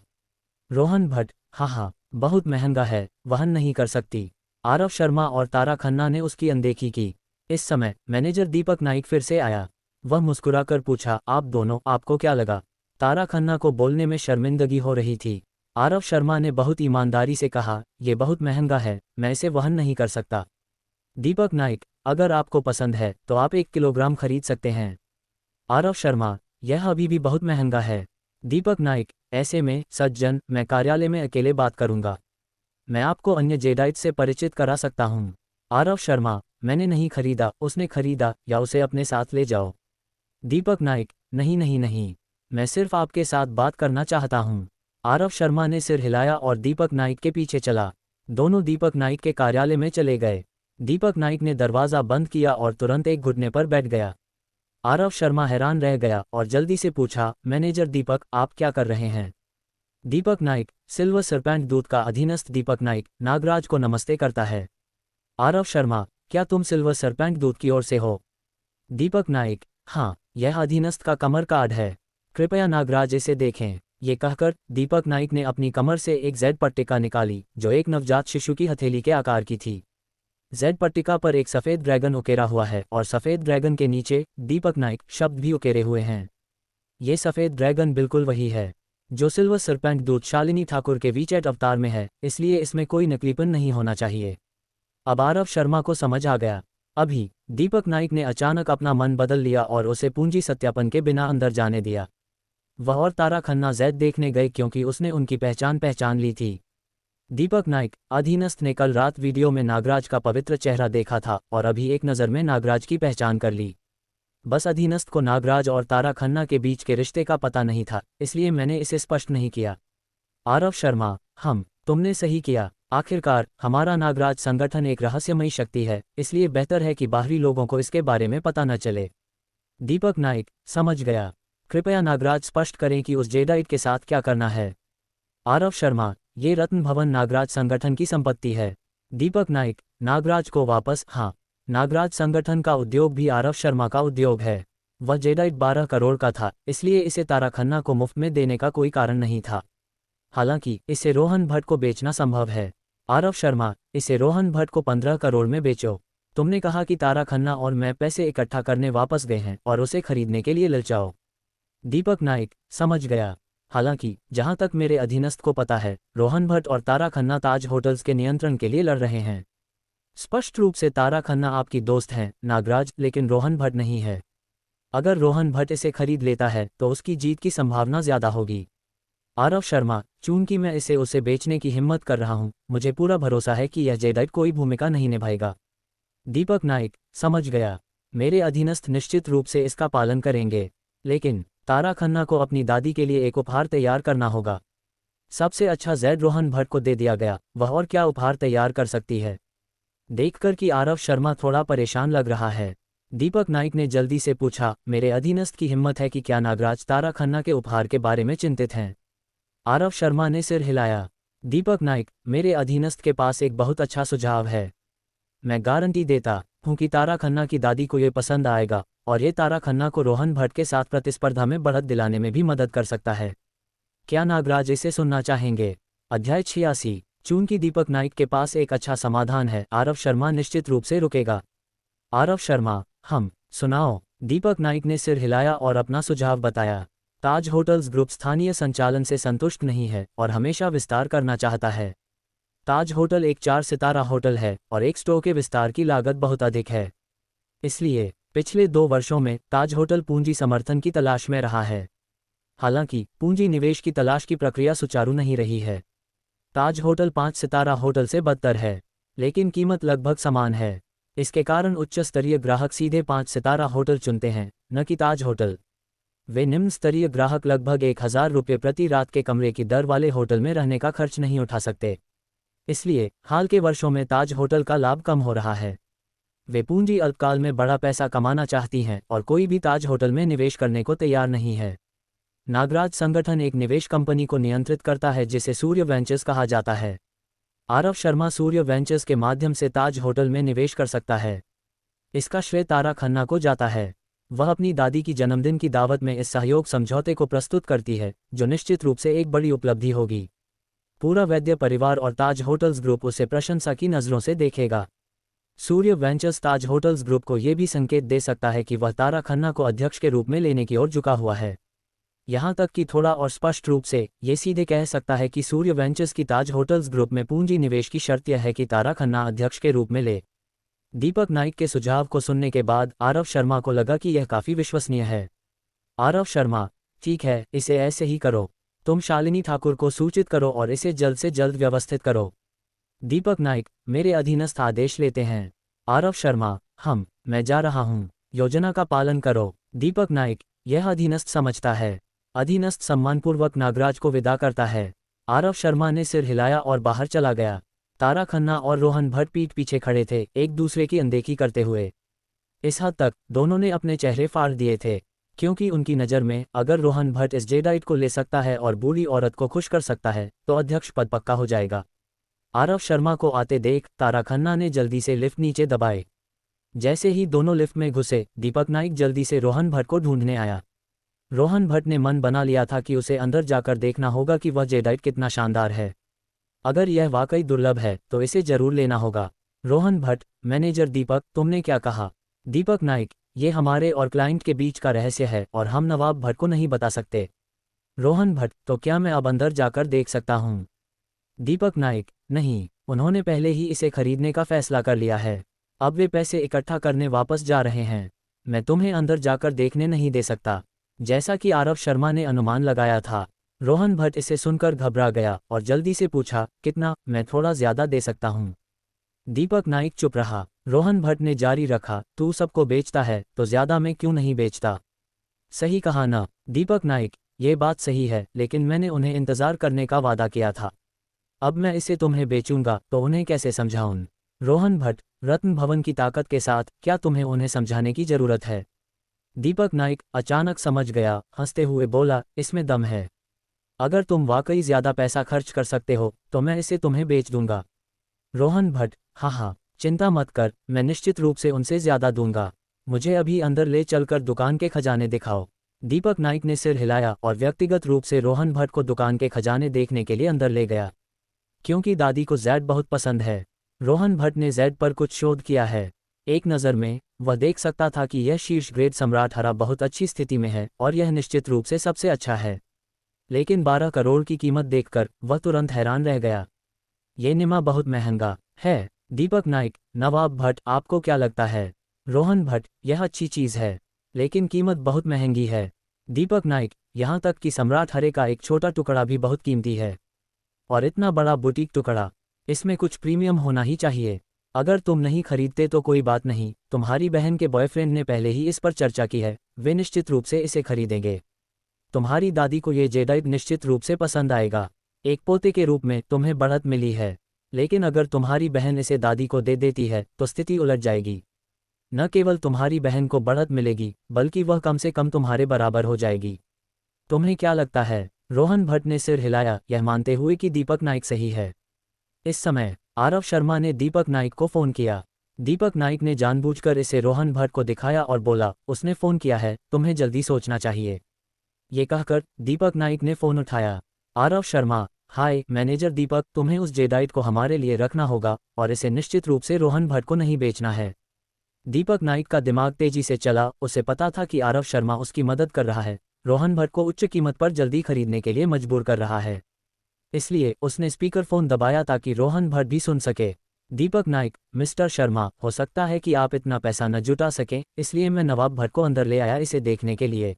रोहन भट्ट, हाँ, बहुत महंगा है, वहन नहीं कर सकती। आरव शर्मा और तारा खन्ना ने उसकी अनदेखी की। इस समय मैनेजर दीपक नाइक फिर से आया। वह मुस्कुराकर पूछा, आप दोनों, आपको क्या लगा? तारा खन्ना को बोलने में शर्मिंदगी हो रही थी। आरव शर्मा ने बहुत ईमानदारी से कहा, यह बहुत महंगा है, मैं इसे वहन नहीं कर सकता। दीपक नाइक, अगर आपको पसंद है तो आप 1 किलोग्राम खरीद सकते हैं। आरव शर्मा, यह अभी भी बहुत महंगा है। दीपक नाइक, ऐसे में सज्जन, मैं कार्यालय में अकेले बात करूंगा। मैं आपको अन्य जेडाइट से परिचित करा सकता हूं। आरव शर्मा, मैंने नहीं खरीदा, उसने खरीदा, या उसे अपने साथ ले जाओ। दीपक नाइक, नहीं नहीं नहीं, मैं सिर्फ आपके साथ बात करना चाहता हूँ। आरव शर्मा ने सिर हिलाया और दीपक नाइक के पीछे चला। दोनों दीपक नाइक के कार्यालय में चले गए। दीपक नाइक ने दरवाज़ा बंद किया और तुरंत एक घुटने पर बैठ गया। आरव शर्मा हैरान रह गया और जल्दी से पूछा, मैनेजर दीपक, आप क्या कर रहे हैं? दीपक नाइक, सिल्वर सरपेंट दूत का अधीनस्थ दीपक नाइक, नागराज को नमस्ते करता है। आरव शर्मा, क्या तुम सिल्वर सरपेंट दूत की ओर से हो? दीपक नाइक, हाँ, यह अधीनस्थ का कमर कार्ड है। कृपया नागराज इसे देखें। ये कहकर दीपक नाइक ने अपनी कमर से एक जेड पट्टिका निकाली जो एक नवजात शिशु की हथेली के आकार की थी। जेड पट्टिका पर एक सफ़ेद ड्रैगन उकेरा हुआ है और सफ़ेद ड्रैगन के नीचे दीपक नाइक शब्द भी उकेरे हुए हैं। ये सफ़ेद ड्रैगन बिल्कुल वही है जो सिल्वर सरपेंट दूत शालिनी ठाकुर के वीचैट अवतार में है, इसलिए इसमें कोई नकलीपन नहीं होना चाहिए। अब आरव शर्मा को समझ आ गया। अभी दीपक नाइक ने अचानक अपना मन बदल लिया और उसे पूंजी सत्यापन के बिना अंदर जाने दिया। वह और तारा खन्ना जैद देखने गए क्योंकि उसने उनकी पहचान ली थी। दीपक नाइक, अधीनस्थ ने कल रात वीडियो में नागराज का पवित्र चेहरा देखा था और अभी एक नज़र में नागराज की पहचान कर ली। बस अधीनस्थ को नागराज और तारा खन्ना के बीच के रिश्ते का पता नहीं था, इसलिए मैंने इसे स्पष्ट नहीं किया। आरव शर्मा, तुमने सही किया। आखिरकार हमारा नागराज संगठन एक रहस्यमयी शक्ति है, इसलिए बेहतर है कि बाहरी लोगों को इसके बारे में पता न चले। दीपक नाइक, समझ गया। कृपया नागराज स्पष्ट करें कि उस जेडाइट के साथ क्या करना है। आरव शर्मा, ये रत्न भवन नागराज संगठन की संपत्ति है। दीपक नाइक, नागराज को वापस? हाँ, नागराज संगठन का उद्योग भी आरव शर्मा का उद्योग है। वह जेडाइट 12 करोड़ का था, इसलिए इसे तारा खन्ना को मुफ्त में देने का कोई कारण नहीं था। हालांकि इसे रोहन भट्ट को बेचना संभव है। आरव शर्मा, इसे रोहन भट्ट को 15 करोड़ में बेचो। तुमने कहा कि तारा खन्ना और मैं पैसे इकट्ठा करने वापस गए हैं और उसे खरीदने के लिए ललचाओ। दीपक नाइक, समझ गया। हालांकि जहां तक मेरे अधीनस्थ को पता है, रोहन भट्ट और तारा खन्ना ताज होटल्स के नियंत्रण के लिए लड़ रहे हैं। स्पष्ट रूप से तारा खन्ना आपकी दोस्त हैं, नागराज, लेकिन रोहन भट्ट नहीं है। अगर रोहन भट्ट इसे खरीद लेता है तो उसकी जीत की संभावना ज्यादा होगी। आरव शर्मा, चूंकि मैं इसे उसे बेचने की हिम्मत कर रहा हूं, मुझे पूरा भरोसा है कि यह जेडाइट कोई भूमिका नहीं निभाएगा। दीपक नाइक, समझ गया। मेरे अधीनस्थ निश्चित रूप से इसका पालन करेंगे, लेकिन तारा खन्ना को अपनी दादी के लिए एक उपहार तैयार करना होगा। सबसे अच्छा जेड रोहन भट्ट को दे दिया गया, वह और क्या उपहार तैयार कर सकती है? देखकर कि आरव शर्मा थोड़ा परेशान लग रहा है, दीपक नाइक ने जल्दी से पूछा, मेरे अधीनस्थ की हिम्मत है कि क्या नागराज तारा खन्ना के उपहार के बारे में चिंतित हैं? आरव शर्मा ने सिर हिलाया। दीपक नाइक, मेरे अधीनस्थ के पास एक बहुत अच्छा सुझाव है। मैं गारंटी देता हूं कि तारा खन्ना की दादी को ये पसंद आएगा और ये तारा खन्ना को रोहन भट्ट के साथ प्रतिस्पर्धा में बढ़त दिलाने में भी मदद कर सकता है। क्या नागराज इसे सुनना चाहेंगे? अध्याय 86। चूंकि दीपक नाइक के पास एक अच्छा समाधान है, आरव शर्मा निश्चित रूप से रुकेगा। आरव शर्मा, सुनाओ। दीपक नाइक ने सिर हिलाया और अपना सुझाव बताया। ताज होटल्स ग्रुप स्थानीय संचालन से संतुष्ट नहीं है और हमेशा विस्तार करना चाहता है। ताज होटल एक 4 सितारा होटल है और एक स्टोर के विस्तार की लागत बहुत अधिक है। इसलिए पिछले 2 वर्षों में ताज होटल पूंजी समर्थन की तलाश में रहा है। हालांकि पूंजी निवेश की तलाश की प्रक्रिया सुचारू नहीं रही है। ताज होटल 5 सितारा होटल से बदतर है, लेकिन कीमत लगभग समान है। इसके कारण उच्च स्तरीय ग्राहक सीधे 5 सितारा होटल चुनते हैं, न कि ताज होटल। वे निम्न स्तरीय ग्राहक लगभग 1000 रुपये प्रति रात के कमरे की दर वाले होटल में रहने का खर्च नहीं उठा सकते। इसलिए हाल के वर्षों में ताज होटल का लाभ कम हो रहा है। वे पूंजी अल्पकाल में बड़ा पैसा कमाना चाहती हैं और कोई भी ताज होटल में निवेश करने को तैयार नहीं है। नागराज संगठन एक निवेश कंपनी को नियंत्रित करता है जिसे सूर्य वेंचर्स कहा जाता है। आरव शर्मा सूर्य वेंचर्स के माध्यम से ताज होटल में निवेश कर सकता है। इसका श्रेय तारा खन्ना को जाता है। वह अपनी दादी की जन्मदिन की दावत में इस सहयोग समझौते को प्रस्तुत करती है, जो निश्चित रूप से एक बड़ी उपलब्धि होगी। पूरा वैद्य परिवार और ताज होटल्स ग्रुप उसे प्रशंसा की नज़रों से देखेगा। सूर्य वेंचर्स ताज होटल्स ग्रुप को यह भी संकेत दे सकता है कि वह तारा खन्ना को अध्यक्ष के रूप में लेने की ओर झुका हुआ है। यहाँ तक कि थोड़ा और स्पष्ट रूप से ये सीधे कह सकता है कि सूर्य वेंचर्स की ताज होटल्स ग्रुप में पूंजी निवेश की शर्त यह है कि तारा खन्ना अध्यक्ष के रूप में ले। दीपक नाइक के सुझाव को सुनने के बाद आरव शर्मा को लगा कि यह काफ़ी विश्वसनीय है। आरव शर्मा, ठीक है, इसे ऐसे ही करो। तुम शालिनी ठाकुर को सूचित करो और इसे जल्द से जल्द व्यवस्थित करो। दीपक नाइक, मेरे अधीनस्थ आदेश लेते हैं। आरव शर्मा, मैं जा रहा हूँ। योजना का पालन करो। दीपक नाइक, यह अधीनस्थ समझता है। अधीनस्थ सम्मानपूर्वक नागराज को विदा करता है। आरव शर्मा ने सिर हिलाया और बाहर चला गया। तारा खन्ना और रोहन भट्ट पीठ पीछे खड़े थे, एक दूसरे की अनदेखी करते हुए। इस हद तक दोनों ने अपने चेहरे फाड़ दिए थे, क्योंकि उनकी नज़र में अगर रोहन भट्ट इस जेडाइट को ले सकता है और बूढ़ी औरत को खुश कर सकता है तो अध्यक्ष पद पक्का हो जाएगा। आरव शर्मा को आते देख तारा खन्ना ने जल्दी से लिफ्ट नीचे दबाए। जैसे ही दोनों लिफ्ट में घुसे, दीपक नाइक जल्दी से रोहन भट्ट को ढूंढने आया। रोहन भट्ट ने मन बना लिया था कि उसे अंदर जाकर देखना होगा कि वह जेडाइट कितना शानदार है। अगर यह वाकई दुर्लभ है तो इसे जरूर लेना होगा। रोहन भट्ट, मैनेजर दीपक, तुमने क्या कहा? दीपक नाइक, ये हमारे और क्लाइंट के बीच का रहस्य है और हम नवाब भट्ट को नहीं बता सकते। रोहन भट्ट, तो क्या मैं अब अंदर जाकर देख सकता हूँ? दीपक नाइक, नहीं, उन्होंने पहले ही इसे खरीदने का फैसला कर लिया है। अब वे पैसे इकट्ठा करने वापस जा रहे हैं। मैं तुम्हें अंदर जाकर देखने नहीं दे सकता। जैसा कि आरव शर्मा ने अनुमान लगाया था, रोहन भट्ट इसे सुनकर घबरा गया और जल्दी से पूछा, कितना? मैं थोड़ा ज्यादा दे सकता हूँ। दीपक नाइक चुप रहा। रोहन भट्ट ने जारी रखा, तू सबको बेचता है तो ज्यादा मैं क्यों नहीं बेचता? सही कहा ना? दीपक नाइक, ये बात सही है, लेकिन मैंने उन्हें इंतजार करने का वादा किया था। अब मैं इसे तुम्हें बेचूंगा तो उन्हें कैसे समझाऊं? रोहन भट्ट, रत्न भवन की ताकत के साथ क्या तुम्हें उन्हें समझाने की जरूरत है? दीपक नाइक अचानक समझ गया, हंसते हुए बोला, इसमें दम है। अगर तुम वाकई ज्यादा पैसा खर्च कर सकते हो तो मैं इसे तुम्हें बेच दूंगा। रोहन भट्ट, हाँ, चिंता मत कर, मैं निश्चित रूप से उनसे ज्यादा दूंगा। मुझे अभी अंदर ले चलकर दुकान के खजाने दिखाओ। दीपक नाइक ने सिर हिलाया और व्यक्तिगत रूप से रोहन भट्ट को दुकान के खजाने देखने के लिए अंदर ले गया। क्योंकि दादी को जैड बहुत पसंद है। रोहन भट्ट ने जैड पर कुछ शोध किया है। एक नज़र में वह देख सकता था कि यह शीर्ष ग्रेड सम्राट हरा बहुत अच्छी स्थिति में है और यह निश्चित रूप से सबसे अच्छा है। लेकिन 12 करोड़ की कीमत देखकर वह तुरंत हैरान रह गया। ये निमा बहुत महंगा है। दीपक नाइक, नवाब भट्ट, आपको क्या लगता है? रोहन भट्ट, यह अच्छी चीज़ है, लेकिन कीमत बहुत महंगी है। दीपक नाइक, यहाँ तक कि सम्राट हरे का एक छोटा टुकड़ा भी बहुत कीमती है। और इतना बड़ा बुटीक टुकड़ा, इसमें कुछ प्रीमियम होना ही चाहिए। अगर तुम नहीं खरीदते तो कोई बात नहीं, तुम्हारी बहन के बॉयफ्रेंड ने पहले ही इस पर चर्चा की है, वे निश्चित रूप से इसे खरीदेंगे। तुम्हारी दादी को ये जेडाइट निश्चित रूप से पसंद आएगा। एक पोते के रूप में तुम्हें बढ़त मिली है, लेकिन अगर तुम्हारी बहन इसे दादी को दे देती है तो स्थिति उलट जाएगी। न केवल तुम्हारी बहन को बढ़त मिलेगी, बल्कि वह कम से कम तुम्हारे बराबर हो जाएगी। तुम्हें क्या लगता है? रोहन भट्ट ने सिर हिलाया, यह मानते हुए कि दीपक नाइक सही है। इस समय आरव शर्मा ने दीपक नाइक को फ़ोन किया। दीपक नाइक ने जानबूझकर इसे रोहन भट्ट को दिखाया और बोला, उसने फ़ोन किया है, तुम्हें जल्दी सोचना चाहिए। ये कहकर दीपक नाइक ने फ़ोन उठाया। आरव शर्मा, हाय मैनेजर दीपक, तुम्हें उस जेडाइट को हमारे लिए रखना होगा और इसे निश्चित रूप से रोहन भट्ट को नहीं बेचना है। दीपक नाइक का दिमाग तेजी से चला, उसे पता था कि आरव शर्मा उसकी मदद कर रहा है, रोहन भट्ट को उच्च कीमत पर जल्दी खरीदने के लिए मजबूर कर रहा है। इसलिए उसने स्पीकर फोन दबाया ताकि रोहन भट्ट भी सुन सके। दीपक नाइक, मिस्टर शर्मा, हो सकता है कि आप इतना पैसा न जुटा सकें, इसलिए मैं नवाब भट्ट को अंदर ले आया इसे देखने के लिए।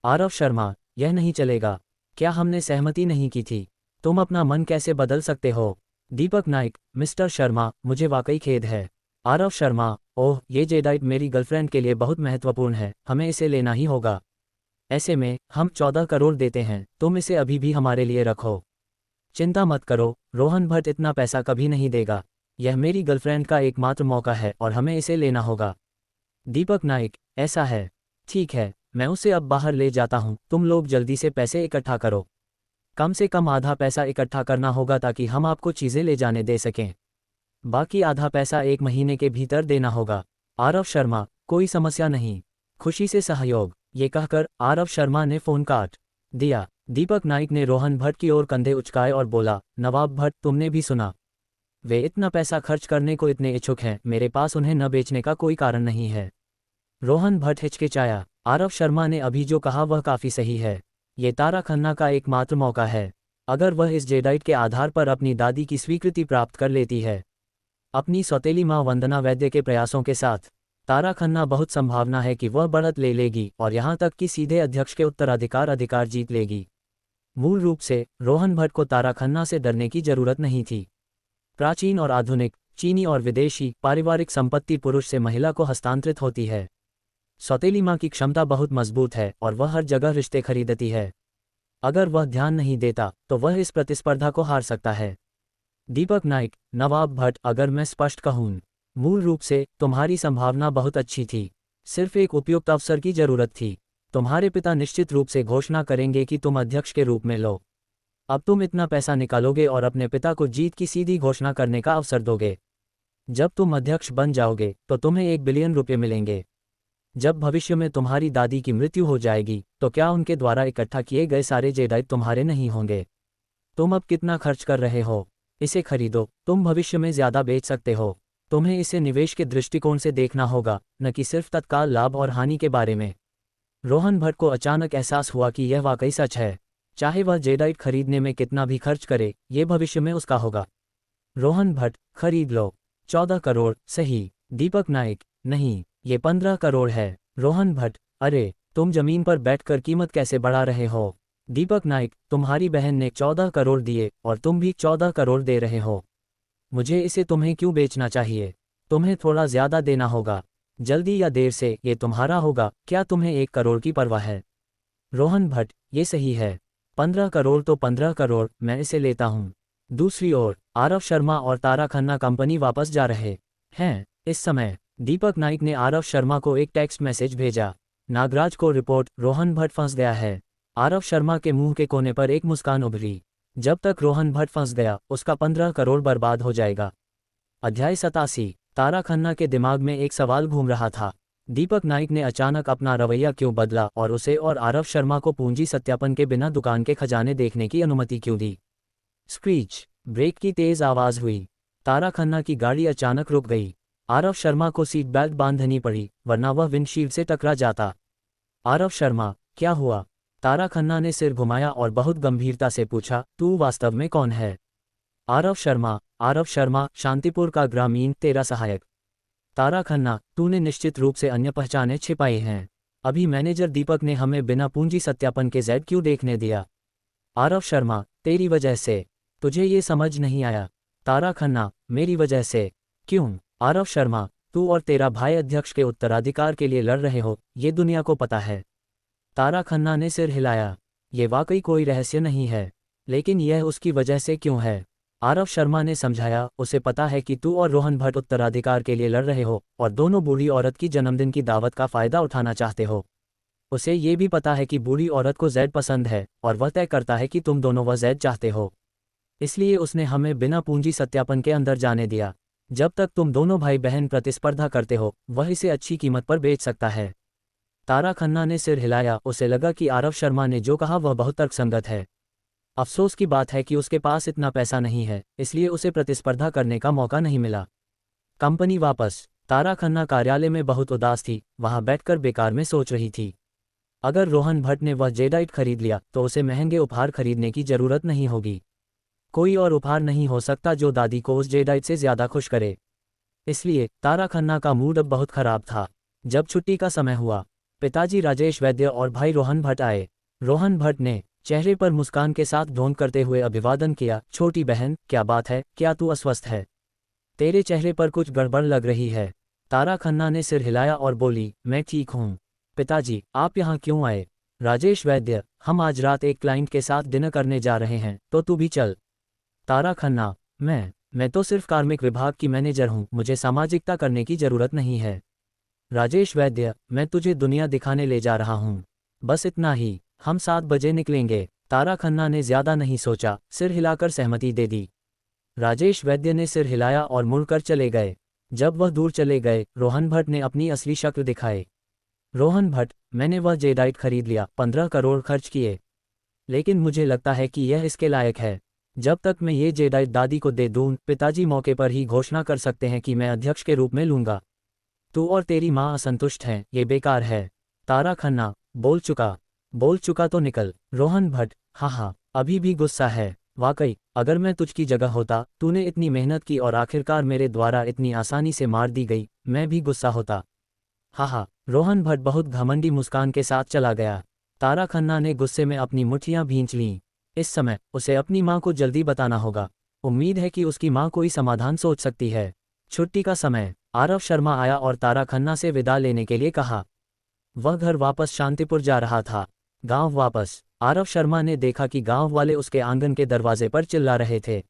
आरव शर्मा, यह नहीं चलेगा। क्या हमने सहमति नहीं की थी? तुम अपना मन कैसे बदल सकते हो? दीपक नाइक, मिस्टर शर्मा, मुझे वाकई खेद है। आरव शर्मा, ओह, ये जेडाइट मेरी गर्लफ्रेंड के लिए बहुत महत्वपूर्ण है, हमें इसे लेना ही होगा। ऐसे में हम 14 करोड़ देते हैं, तुम इसे अभी भी हमारे लिए रखो। चिंता मत करो, रोहन भट्ट इतना पैसा कभी नहीं देगा। यह मेरी गर्लफ्रेंड का एकमात्र मौका है और हमें इसे लेना होगा। दीपक नाइक, ऐसा है, ठीक है, मैं उसे अब बाहर ले जाता हूँ, तुम लोग जल्दी से पैसे इकट्ठा करो। कम से कम आधा पैसा इकट्ठा करना होगा ताकि हम आपको चीज़ें ले जाने दे सकें। बाकी आधा पैसा 1 महीने के भीतर देना होगा। आरव शर्मा, कोई समस्या नहीं, खुशी से सहयोग। ये कहकर आरव शर्मा ने फ़ोन काट दिया। दीपक नाइक ने रोहन भट्ट की ओर कंधे उचकाए और बोला, नवाब भट्ट, तुमने भी सुना, वे इतना पैसा खर्च करने को इतने इच्छुक हैं, मेरे पास उन्हें न बेचने का कोई कारण नहीं है। रोहन भट्ट हिचकिचाया। आरव शर्मा ने अभी जो कहा वह काफ़ी सही है। ये तारा खन्ना का एकमात्र मौका है। अगर वह इस जेडाइट के आधार पर अपनी दादी की स्वीकृति प्राप्त कर लेती है, अपनी सौतेली माँ वंदना वैद्य के प्रयासों के साथ, तारा खन्ना बहुत संभावना है कि वह बढ़त ले लेगी और यहाँ तक कि सीधे अध्यक्ष के अधिकार जीत लेगी। मूल रूप से रोहन भट्ट को तारा खन्ना से डरने की जरूरत नहीं थी। प्राचीन और आधुनिक, चीनी और विदेशी पारिवारिक संपत्ति पुरुष से महिला को हस्तांतरित होती है। सौतेली माँ की क्षमता बहुत मजबूत है और वह हर जगह रिश्ते खरीदती है। अगर वह ध्यान नहीं देता तो वह इस प्रतिस्पर्धा को हार सकता है। दीपक नाइक, नवाब भट्ट, अगर मैं स्पष्ट कहूँ, मूल रूप से तुम्हारी संभावना बहुत अच्छी थी, सिर्फ एक उपयुक्त अवसर की जरूरत थी। तुम्हारे पिता निश्चित रूप से घोषणा करेंगे कि तुम अध्यक्ष के रूप में लो। अब तुम इतना पैसा निकालोगे और अपने पिता को जीत की सीधी घोषणा करने का अवसर दोगे। जब तुम अध्यक्ष बन जाओगे तो तुम्हें 1 बिलियन रुपये मिलेंगे। जब भविष्य में तुम्हारी दादी की मृत्यु हो जाएगी तो क्या उनके द्वारा इकट्ठा किए गए सारे जेडाई तुम्हारे नहीं होंगे? तुम अब कितना खर्च कर रहे हो? इसे खरीदो, तुम भविष्य में ज्यादा बेच सकते हो। तुम्हें इसे निवेश के दृष्टिकोण से देखना होगा, न कि सिर्फ तत्काल लाभ और हानि के बारे में। रोहन भट्ट को अचानक एहसास हुआ कि यह वाकई सच है। चाहे वह जेडाइट खरीदने में कितना भी खर्च करे, ये भविष्य में उसका होगा। रोहन भट्ट, खरीद लो। 14 करोड़, सही। दीपक नाइक, नहीं, ये 15 करोड़ है। रोहन भट्ट, अरे, तुम जमीन पर बैठकर कीमत कैसे बढ़ा रहे हो? दीपक नाइक, तुम्हारी बहन ने 14 करोड़ दिए और तुम भी 14 करोड़ दे रहे हो। मुझे इसे तुम्हें क्यों बेचना चाहिए? तुम्हें थोड़ा ज्यादा देना होगा। जल्दी या देर से ये तुम्हारा होगा। क्या तुम्हें 1 करोड़ की परवाह है? रोहन भट्ट, ये सही है। 15 करोड़ तो 15 करोड़, मैं इसे लेता हूँ। दूसरी ओर आरव शर्मा और तारा खन्ना कंपनी वापस जा रहे हैं। इस समय दीपक नाइक ने आरव शर्मा को एक टेक्स्ट मैसेज भेजा। नागराज को रिपोर्ट, रोहन भट्ट फंस गया है। आरव शर्मा के मुंह के कोने पर एक मुस्कान उभरी। जब तक रोहन भट्ट फंस गया, उसका 15 करोड़ बर्बाद हो जाएगा। अध्याय 87। तारा खन्ना के दिमाग में एक सवाल घूम रहा था। दीपक नाइक ने अचानक अपना रवैया क्यों बदला और उसे और आरव शर्मा को पूंजी सत्यापन के बिना दुकान के खजाने देखने की अनुमति क्यों दी? स्क्रीच, ब्रेक की तेज आवाज हुई। तारा खन्ना की गाड़ी अचानक रुक गई। आरव शर्मा को सीट बेल्ट बांधनी पड़ी, वरना वह विंडशील्ड से टकरा जाता। आरव शर्मा, क्या हुआ? तारा खन्ना ने सिर घुमाया और बहुत गंभीरता से पूछा, तू वास्तव में कौन है? आरव शर्मा, शांतिपुर का ग्रामीण, तेरा सहायक। तारा खन्ना, तूने निश्चित रूप से अन्य पहचाने छिपाई हैं। अभी मैनेजर दीपक ने हमें बिना पूंजी सत्यापन के जेड क्यों देखने दिया? आरव शर्मा, तेरी वजह से। तुझे ये समझ नहीं आया? तारा खन्ना, मेरी वजह से? क्यों? आरव शर्मा, तू और तेरा भाई अध्यक्ष के उत्तराधिकार के लिए लड़ रहे हो, ये दुनिया को पता है। तारा खन्ना ने सिर हिलाया। ये वाकई कोई रहस्य नहीं है, लेकिन यह उसकी वजह से क्यों है? आरव शर्मा ने समझाया, उसे पता है कि तू और रोहन भट्ट उत्तराधिकार के लिए लड़ रहे हो और दोनों बूढ़ी औरत की जन्मदिन की दावत का फायदा उठाना चाहते हो। उसे ये भी पता है कि बूढ़ी औरत को जैद पसंद है और वह तय करता है कि तुम दोनों वह जैद चाहते हो। इसलिए उसने हमें बिना पूंजी सत्यापन के अंदर जाने दिया। जब तक तुम दोनों भाई बहन प्रतिस्पर्धा करते हो, वह इसे अच्छी कीमत पर बेच सकता है। तारा खन्ना ने सिर हिलाया। उसे लगा कि आरव शर्मा ने जो कहा वह बहुत तर्कसंगत है। अफसोस की बात है कि उसके पास इतना पैसा नहीं है, इसलिए उसे प्रतिस्पर्धा करने का मौका नहीं मिला। कंपनी वापस। तारा खन्ना कार्यालय में बहुत उदास थी, वहां बैठकर बेकार में सोच रही थी। अगर रोहन भट्ट ने वह जेडाइट खरीद लिया तो उसे महंगे उपहार खरीदने की जरूरत नहीं होगी। कोई और उपहार नहीं हो सकता जो दादी को उस जेडाइट से ज्यादा खुश करे। इसलिए तारा खन्ना का मूड अब बहुत खराब था। जब छुट्टी का समय हुआ, पिताजी राजेश वैद्य और भाई रोहन भट्ट आए। रोहन भट्ट ने चेहरे पर मुस्कान के साथ ढोंग करते हुए अभिवादन किया। छोटी बहन, क्या बात है? क्या तू अस्वस्थ है? तेरे चेहरे पर कुछ गड़बड़ लग रही है। तारा खन्ना ने सिर हिलाया और बोली, मैं ठीक हूँ। पिताजी, आप यहाँ क्यों आए? राजेश वैद्य, हम आज रात एक क्लाइंट के साथ डिनर करने जा रहे हैं, तो तू भी चल। तारा खन्ना, मैं तो सिर्फ कार्मिक विभाग की मैनेजर हूँ, मुझे सामाजिकता करने की जरूरत नहीं है। राजेश वैद्य, मैं तुझे दुनिया दिखाने ले जा रहा हूँ, बस इतना ही। हम 7 बजे निकलेंगे। तारा खन्ना ने ज्यादा नहीं सोचा, सिर हिलाकर सहमति दे दी। राजेश वैद्य ने सिर हिलाया और मुड़कर चले गए। जब वह दूर चले गए, रोहन भट्ट ने अपनी असली शक्ल दिखाई। रोहन भट्ट, मैंने वह जेडाइट खरीद लिया, 15 करोड़ खर्च किए, लेकिन मुझे लगता है कि यह इसके लायक है। जब तक मैं ये जेडाइट दादी को दे दूं, पिताजी मौके पर ही घोषणा कर सकते हैं कि मैं अध्यक्ष के रूप में लूंगा। तू और तेरी माँ असंतुष्ट हैं, ये बेकार है। तारा खन्ना, बोल चुका तो निकल। रोहन भट्ट, हाँ, अभी भी गुस्सा है। वाकई, अगर मैं तुझकी जगह होता, तूने इतनी मेहनत की और आखिरकार मेरे द्वारा इतनी आसानी से मार दी गई, मैं भी गुस्सा होता। हाँ। रोहन भट्ट बहुत घमंडी मुस्कान के साथ चला गया। तारा खन्ना ने गुस्से में अपनी मुट्ठियां भींच लीं। इस समय उसे अपनी मां को जल्दी बताना होगा। उम्मीद है कि उसकी मां कोई समाधान सोच सकती है। छुट्टी का समय। आरव शर्मा आया और तारा खन्ना से विदा लेने के लिए कहा। वह घर वापस शांतिपुर जा रहा था। गांव वापस। आरव शर्मा ने देखा कि गांव वाले उसके आंगन के दरवाजे पर चिल्ला रहे थे।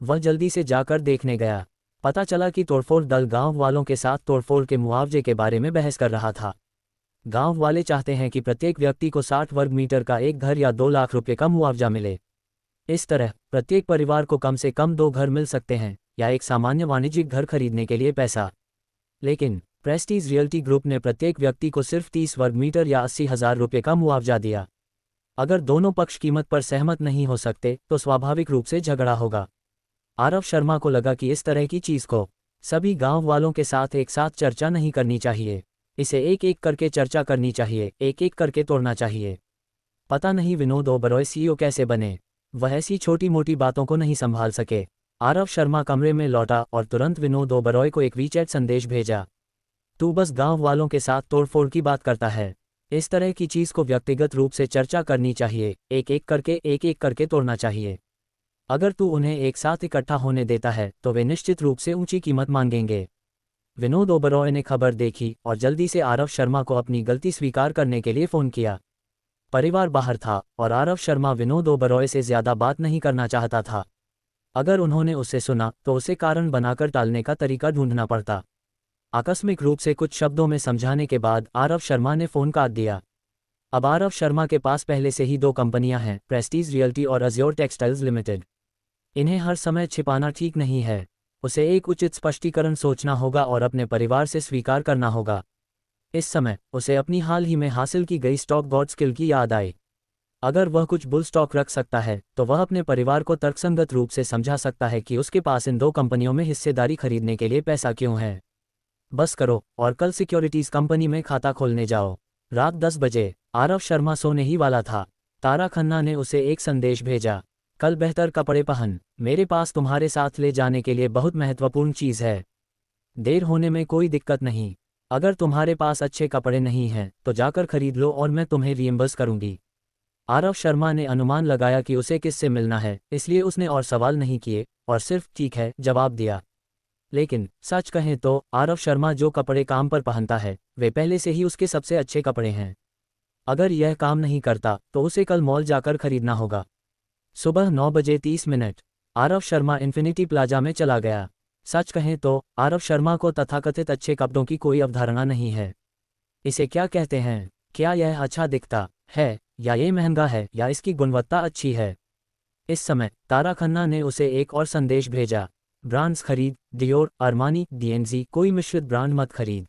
वह जल्दी से जाकर देखने गया। पता चला कि तोड़फोड़ दल गांव वालों के साथ तोड़फोड़ के मुआवजे के बारे में बहस कर रहा था। गांव वाले चाहते हैं कि प्रत्येक व्यक्ति को 60 वर्ग मीटर का एक घर या 2 लाख रुपये का मुआवजा मिले। इस तरह प्रत्येक परिवार को कम से कम 2 घर मिल सकते हैं या एक सामान्य वाणिज्यिक घर खरीदने के लिए पैसा। लेकिन प्रेस्टीज रियल्टी ग्रुप ने प्रत्येक व्यक्ति को सिर्फ 30 वर्ग मीटर या 80,000 रुपये का मुआवजा दिया। अगर दोनों पक्ष कीमत पर सहमत नहीं हो सकते तो स्वाभाविक रूप से झगड़ा होगा। आरव शर्मा को लगा कि इस तरह की चीज़ को सभी गांव वालों के साथ एक साथ चर्चा नहीं करनी चाहिए। इसे एक एक करके चर्चा करनी चाहिए, एक एक करके तोड़ना चाहिए। पता नहीं विनोद ओबरॉय सीईओ कैसे बने। वह ऐसी छोटी मोटी बातों को नहीं संभाल सके। आरव शर्मा कमरे में लौटा और तुरंत विनोद ओबरॉय को एक वीचैट संदेश भेजा। तू बस गांव वालों के साथ तोड़फोड़ की बात करता है। इस तरह की चीज़ को व्यक्तिगत रूप से चर्चा करनी चाहिए, एक एक करके तोड़ना चाहिए। अगर तू उन्हें एक साथ इकट्ठा होने देता है तो वे निश्चित रूप से ऊंची कीमत मांगेंगे। विनोद ओबरॉय ने खबर देखी और जल्दी से आरव शर्मा को अपनी गलती स्वीकार करने के लिए फ़ोन किया। परिवार बाहर था और आरव शर्मा विनोद ओबरॉय से ज़्यादा बात नहीं करना चाहता था। अगर उन्होंने उसे सुना तो उसे कारण बनाकर टालने का तरीका ढूंढना पड़ता। आकस्मिक रूप से कुछ शब्दों में समझाने के बाद आरव शर्मा ने फ़ोन काट दिया। अब आरव शर्मा के पास पहले से ही 2 कंपनियां हैं, प्रेस्टीज रियल्टी और अज्योर टेक्सटाइल्स लिमिटेड। इन्हें हर समय छिपाना ठीक नहीं है। उसे एक उचित स्पष्टीकरण सोचना होगा और अपने परिवार से स्वीकार करना होगा। इस समय उसे अपनी हाल ही में हासिल की गई स्टॉक गॉड स्किल की याद आई। अगर वह कुछ बुल स्टॉक रख सकता है तो वह अपने परिवार को तर्कसंगत रूप से समझा सकता है कि उसके पास इन 2 कंपनियों में हिस्सेदारी खरीदने के लिए पैसा क्यों है। बस करो और कल सिक्योरिटीज कंपनी में खाता खोलने जाओ। रात 10 बजे आरव शर्मा सोने ही वाला था। तारा खन्ना ने उसे एक संदेश भेजा। कल बेहतर कपड़े पहन, मेरे पास तुम्हारे साथ ले जाने के लिए बहुत महत्वपूर्ण चीज़ है। देर होने में कोई दिक्कत नहीं। अगर तुम्हारे पास अच्छे कपड़े नहीं हैं तो जाकर खरीद लो और मैं तुम्हें रिइम्बर्स करूंगी। आरव शर्मा ने अनुमान लगाया कि उसे किससे मिलना है, इसलिए उसने और सवाल नहीं किए और सिर्फ ठीक है जवाब दिया। लेकिन सच कहें तो आरव शर्मा जो कपड़े काम पर पहनता है वे पहले से ही उसके सबसे अच्छे कपड़े हैं। अगर यह काम नहीं करता तो उसे कल मॉल जाकर खरीदना होगा। सुबह 9 बजे 30 minute Aarav Sharma infinity plaza में चला गया। सच कहें तो आरव शर्मा को तथाकथित अच्छे कपड़ों की कोई अवधारणा नहीं है। इसे क्या कहते हैं? क्या यह अच्छा दिखता है या ये महंगा है या इसकी गुणवत्ता अच्छी है? इस समय तारा खन्ना ने उसे एक और संदेश भेजा। ब्रांड्स खरीद, डियोर, अरमानी, डीएनजी, कोई मिश्रित ब्रांड मत खरीद।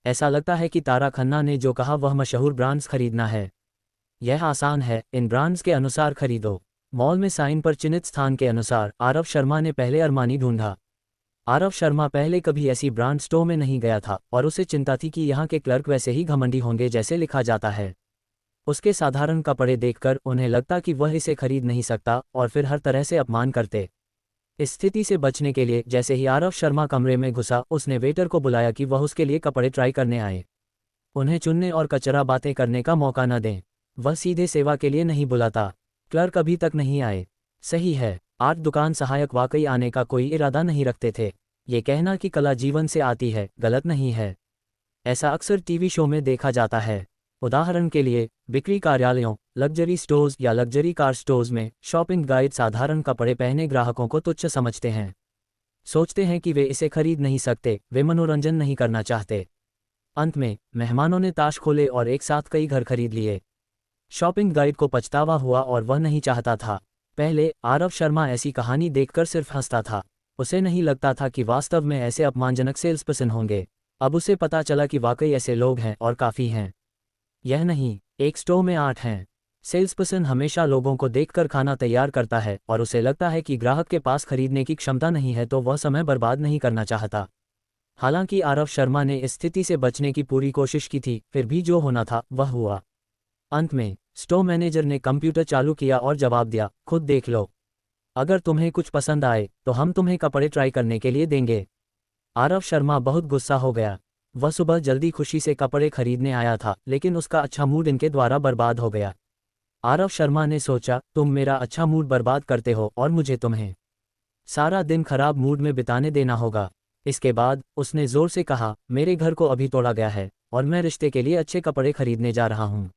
ऐसा लगता है कि तारा खन्ना ने जो कहा वह मशहूर ब्रांड्स खरीदना है। यह आसान है, इन ब्रांड्स के अनुसार खरीदो। मॉल में साइन पर चिन्हित स्थान के अनुसार आरव शर्मा ने पहले अरमानी ढूंढा। आरव शर्मा पहले कभी ऐसी ब्रांड स्टोर में नहीं गया था और उसे चिंता थी कि यहाँ के क्लर्क वैसे ही घमंडी होंगे जैसे लिखा जाता है। उसके साधारण कपड़े देखकर उन्हें लगता कि वह इसे खरीद नहीं सकता और फिर हर तरह से अपमान करते। इस स्थिति से बचने के लिए जैसे ही आरव शर्मा कमरे में घुसा उसने वेटर को बुलाया कि वह उसके लिए कपड़े ट्राई करने आए। उन्हें चुनने और कचरा बातें करने का मौका न दें। वह सीधे सेवा के लिए नहीं बुलाता। क्लर्क अभी तक नहीं आए। सही है, 8 दुकान सहायक वाकई आने का कोई इरादा नहीं रखते थे। ये कहना कि कला जीवन से आती है गलत नहीं है। ऐसा अक्सर टीवी शो में देखा जाता है। उदाहरण के लिए बिक्री कार्यालयों, लग्जरी स्टोर्स या लग्जरी कार स्टोर्स में शॉपिंग गाइड साधारण कपड़े पहने ग्राहकों को तुच्छ समझते हैं। सोचते हैं कि वे इसे खरीद नहीं सकते, वे मनोरंजन नहीं करना चाहते। अंत में मेहमानों ने ताश खोले और एक साथ कई घर खरीद लिए। शॉपिंग गाइड को पछतावा हुआ और वह नहीं चाहता था। पहले आरव शर्मा ऐसी कहानी देखकर सिर्फ हंसता था। उसे नहीं लगता था कि वास्तव में ऐसे अपमानजनक सेल्सपर्सन होंगे। अब उसे पता चला कि वाकई ऐसे लोग हैं और काफ़ी हैं। यह नहीं, एक स्टोर में 8 हैं। सेल्सपर्सन हमेशा लोगों को देखकर खाना तैयार करता है और उसे लगता है कि ग्राहक के पास खरीदने की क्षमता नहीं है तो वह समय बर्बाद नहीं करना चाहता। हालांकि आरव शर्मा ने इस स्थिति से बचने की पूरी कोशिश की थी, फिर भी जो होना था वह हुआ। अंत में स्टोर मैनेजर ने कंप्यूटर चालू किया और जवाब दिया, खुद देख लो। अगर तुम्हें कुछ पसंद आए तो हम तुम्हें कपड़े ट्राई करने के लिए देंगे। आरव शर्मा बहुत गुस्सा हो गया। वह सुबह जल्दी खुशी से कपड़े खरीदने आया था लेकिन उसका अच्छा मूड इनके द्वारा बर्बाद हो गया। आरव शर्मा ने सोचा, तुम मेरा अच्छा मूड बर्बाद करते हो और मुझे तुम्हें सारा दिन खराब मूड में बिताने देना होगा। इसके बाद उसने जोर से कहा, मेरे घर को अभी तोड़ा गया है और मैं रिश्ते के लिए अच्छे कपड़े खरीदने जा रहा हूँ।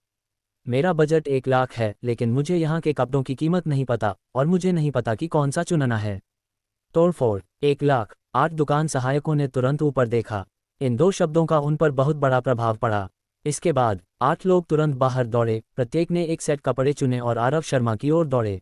मेरा बजट 1 लाख है, लेकिन मुझे यहाँ के कपड़ों की कीमत नहीं पता और मुझे नहीं पता कि कौन सा चुनना है। तोड़फोड़ 1 लाख। 8 दुकान सहायकों ने तुरंत ऊपर देखा। इन 2 शब्दों का उन पर बहुत बड़ा प्रभाव पड़ा। इसके बाद 8 लोग तुरंत बाहर दौड़े, प्रत्येक ने एक सेट कपड़े चुने और आरव शर्मा की ओर दौड़े।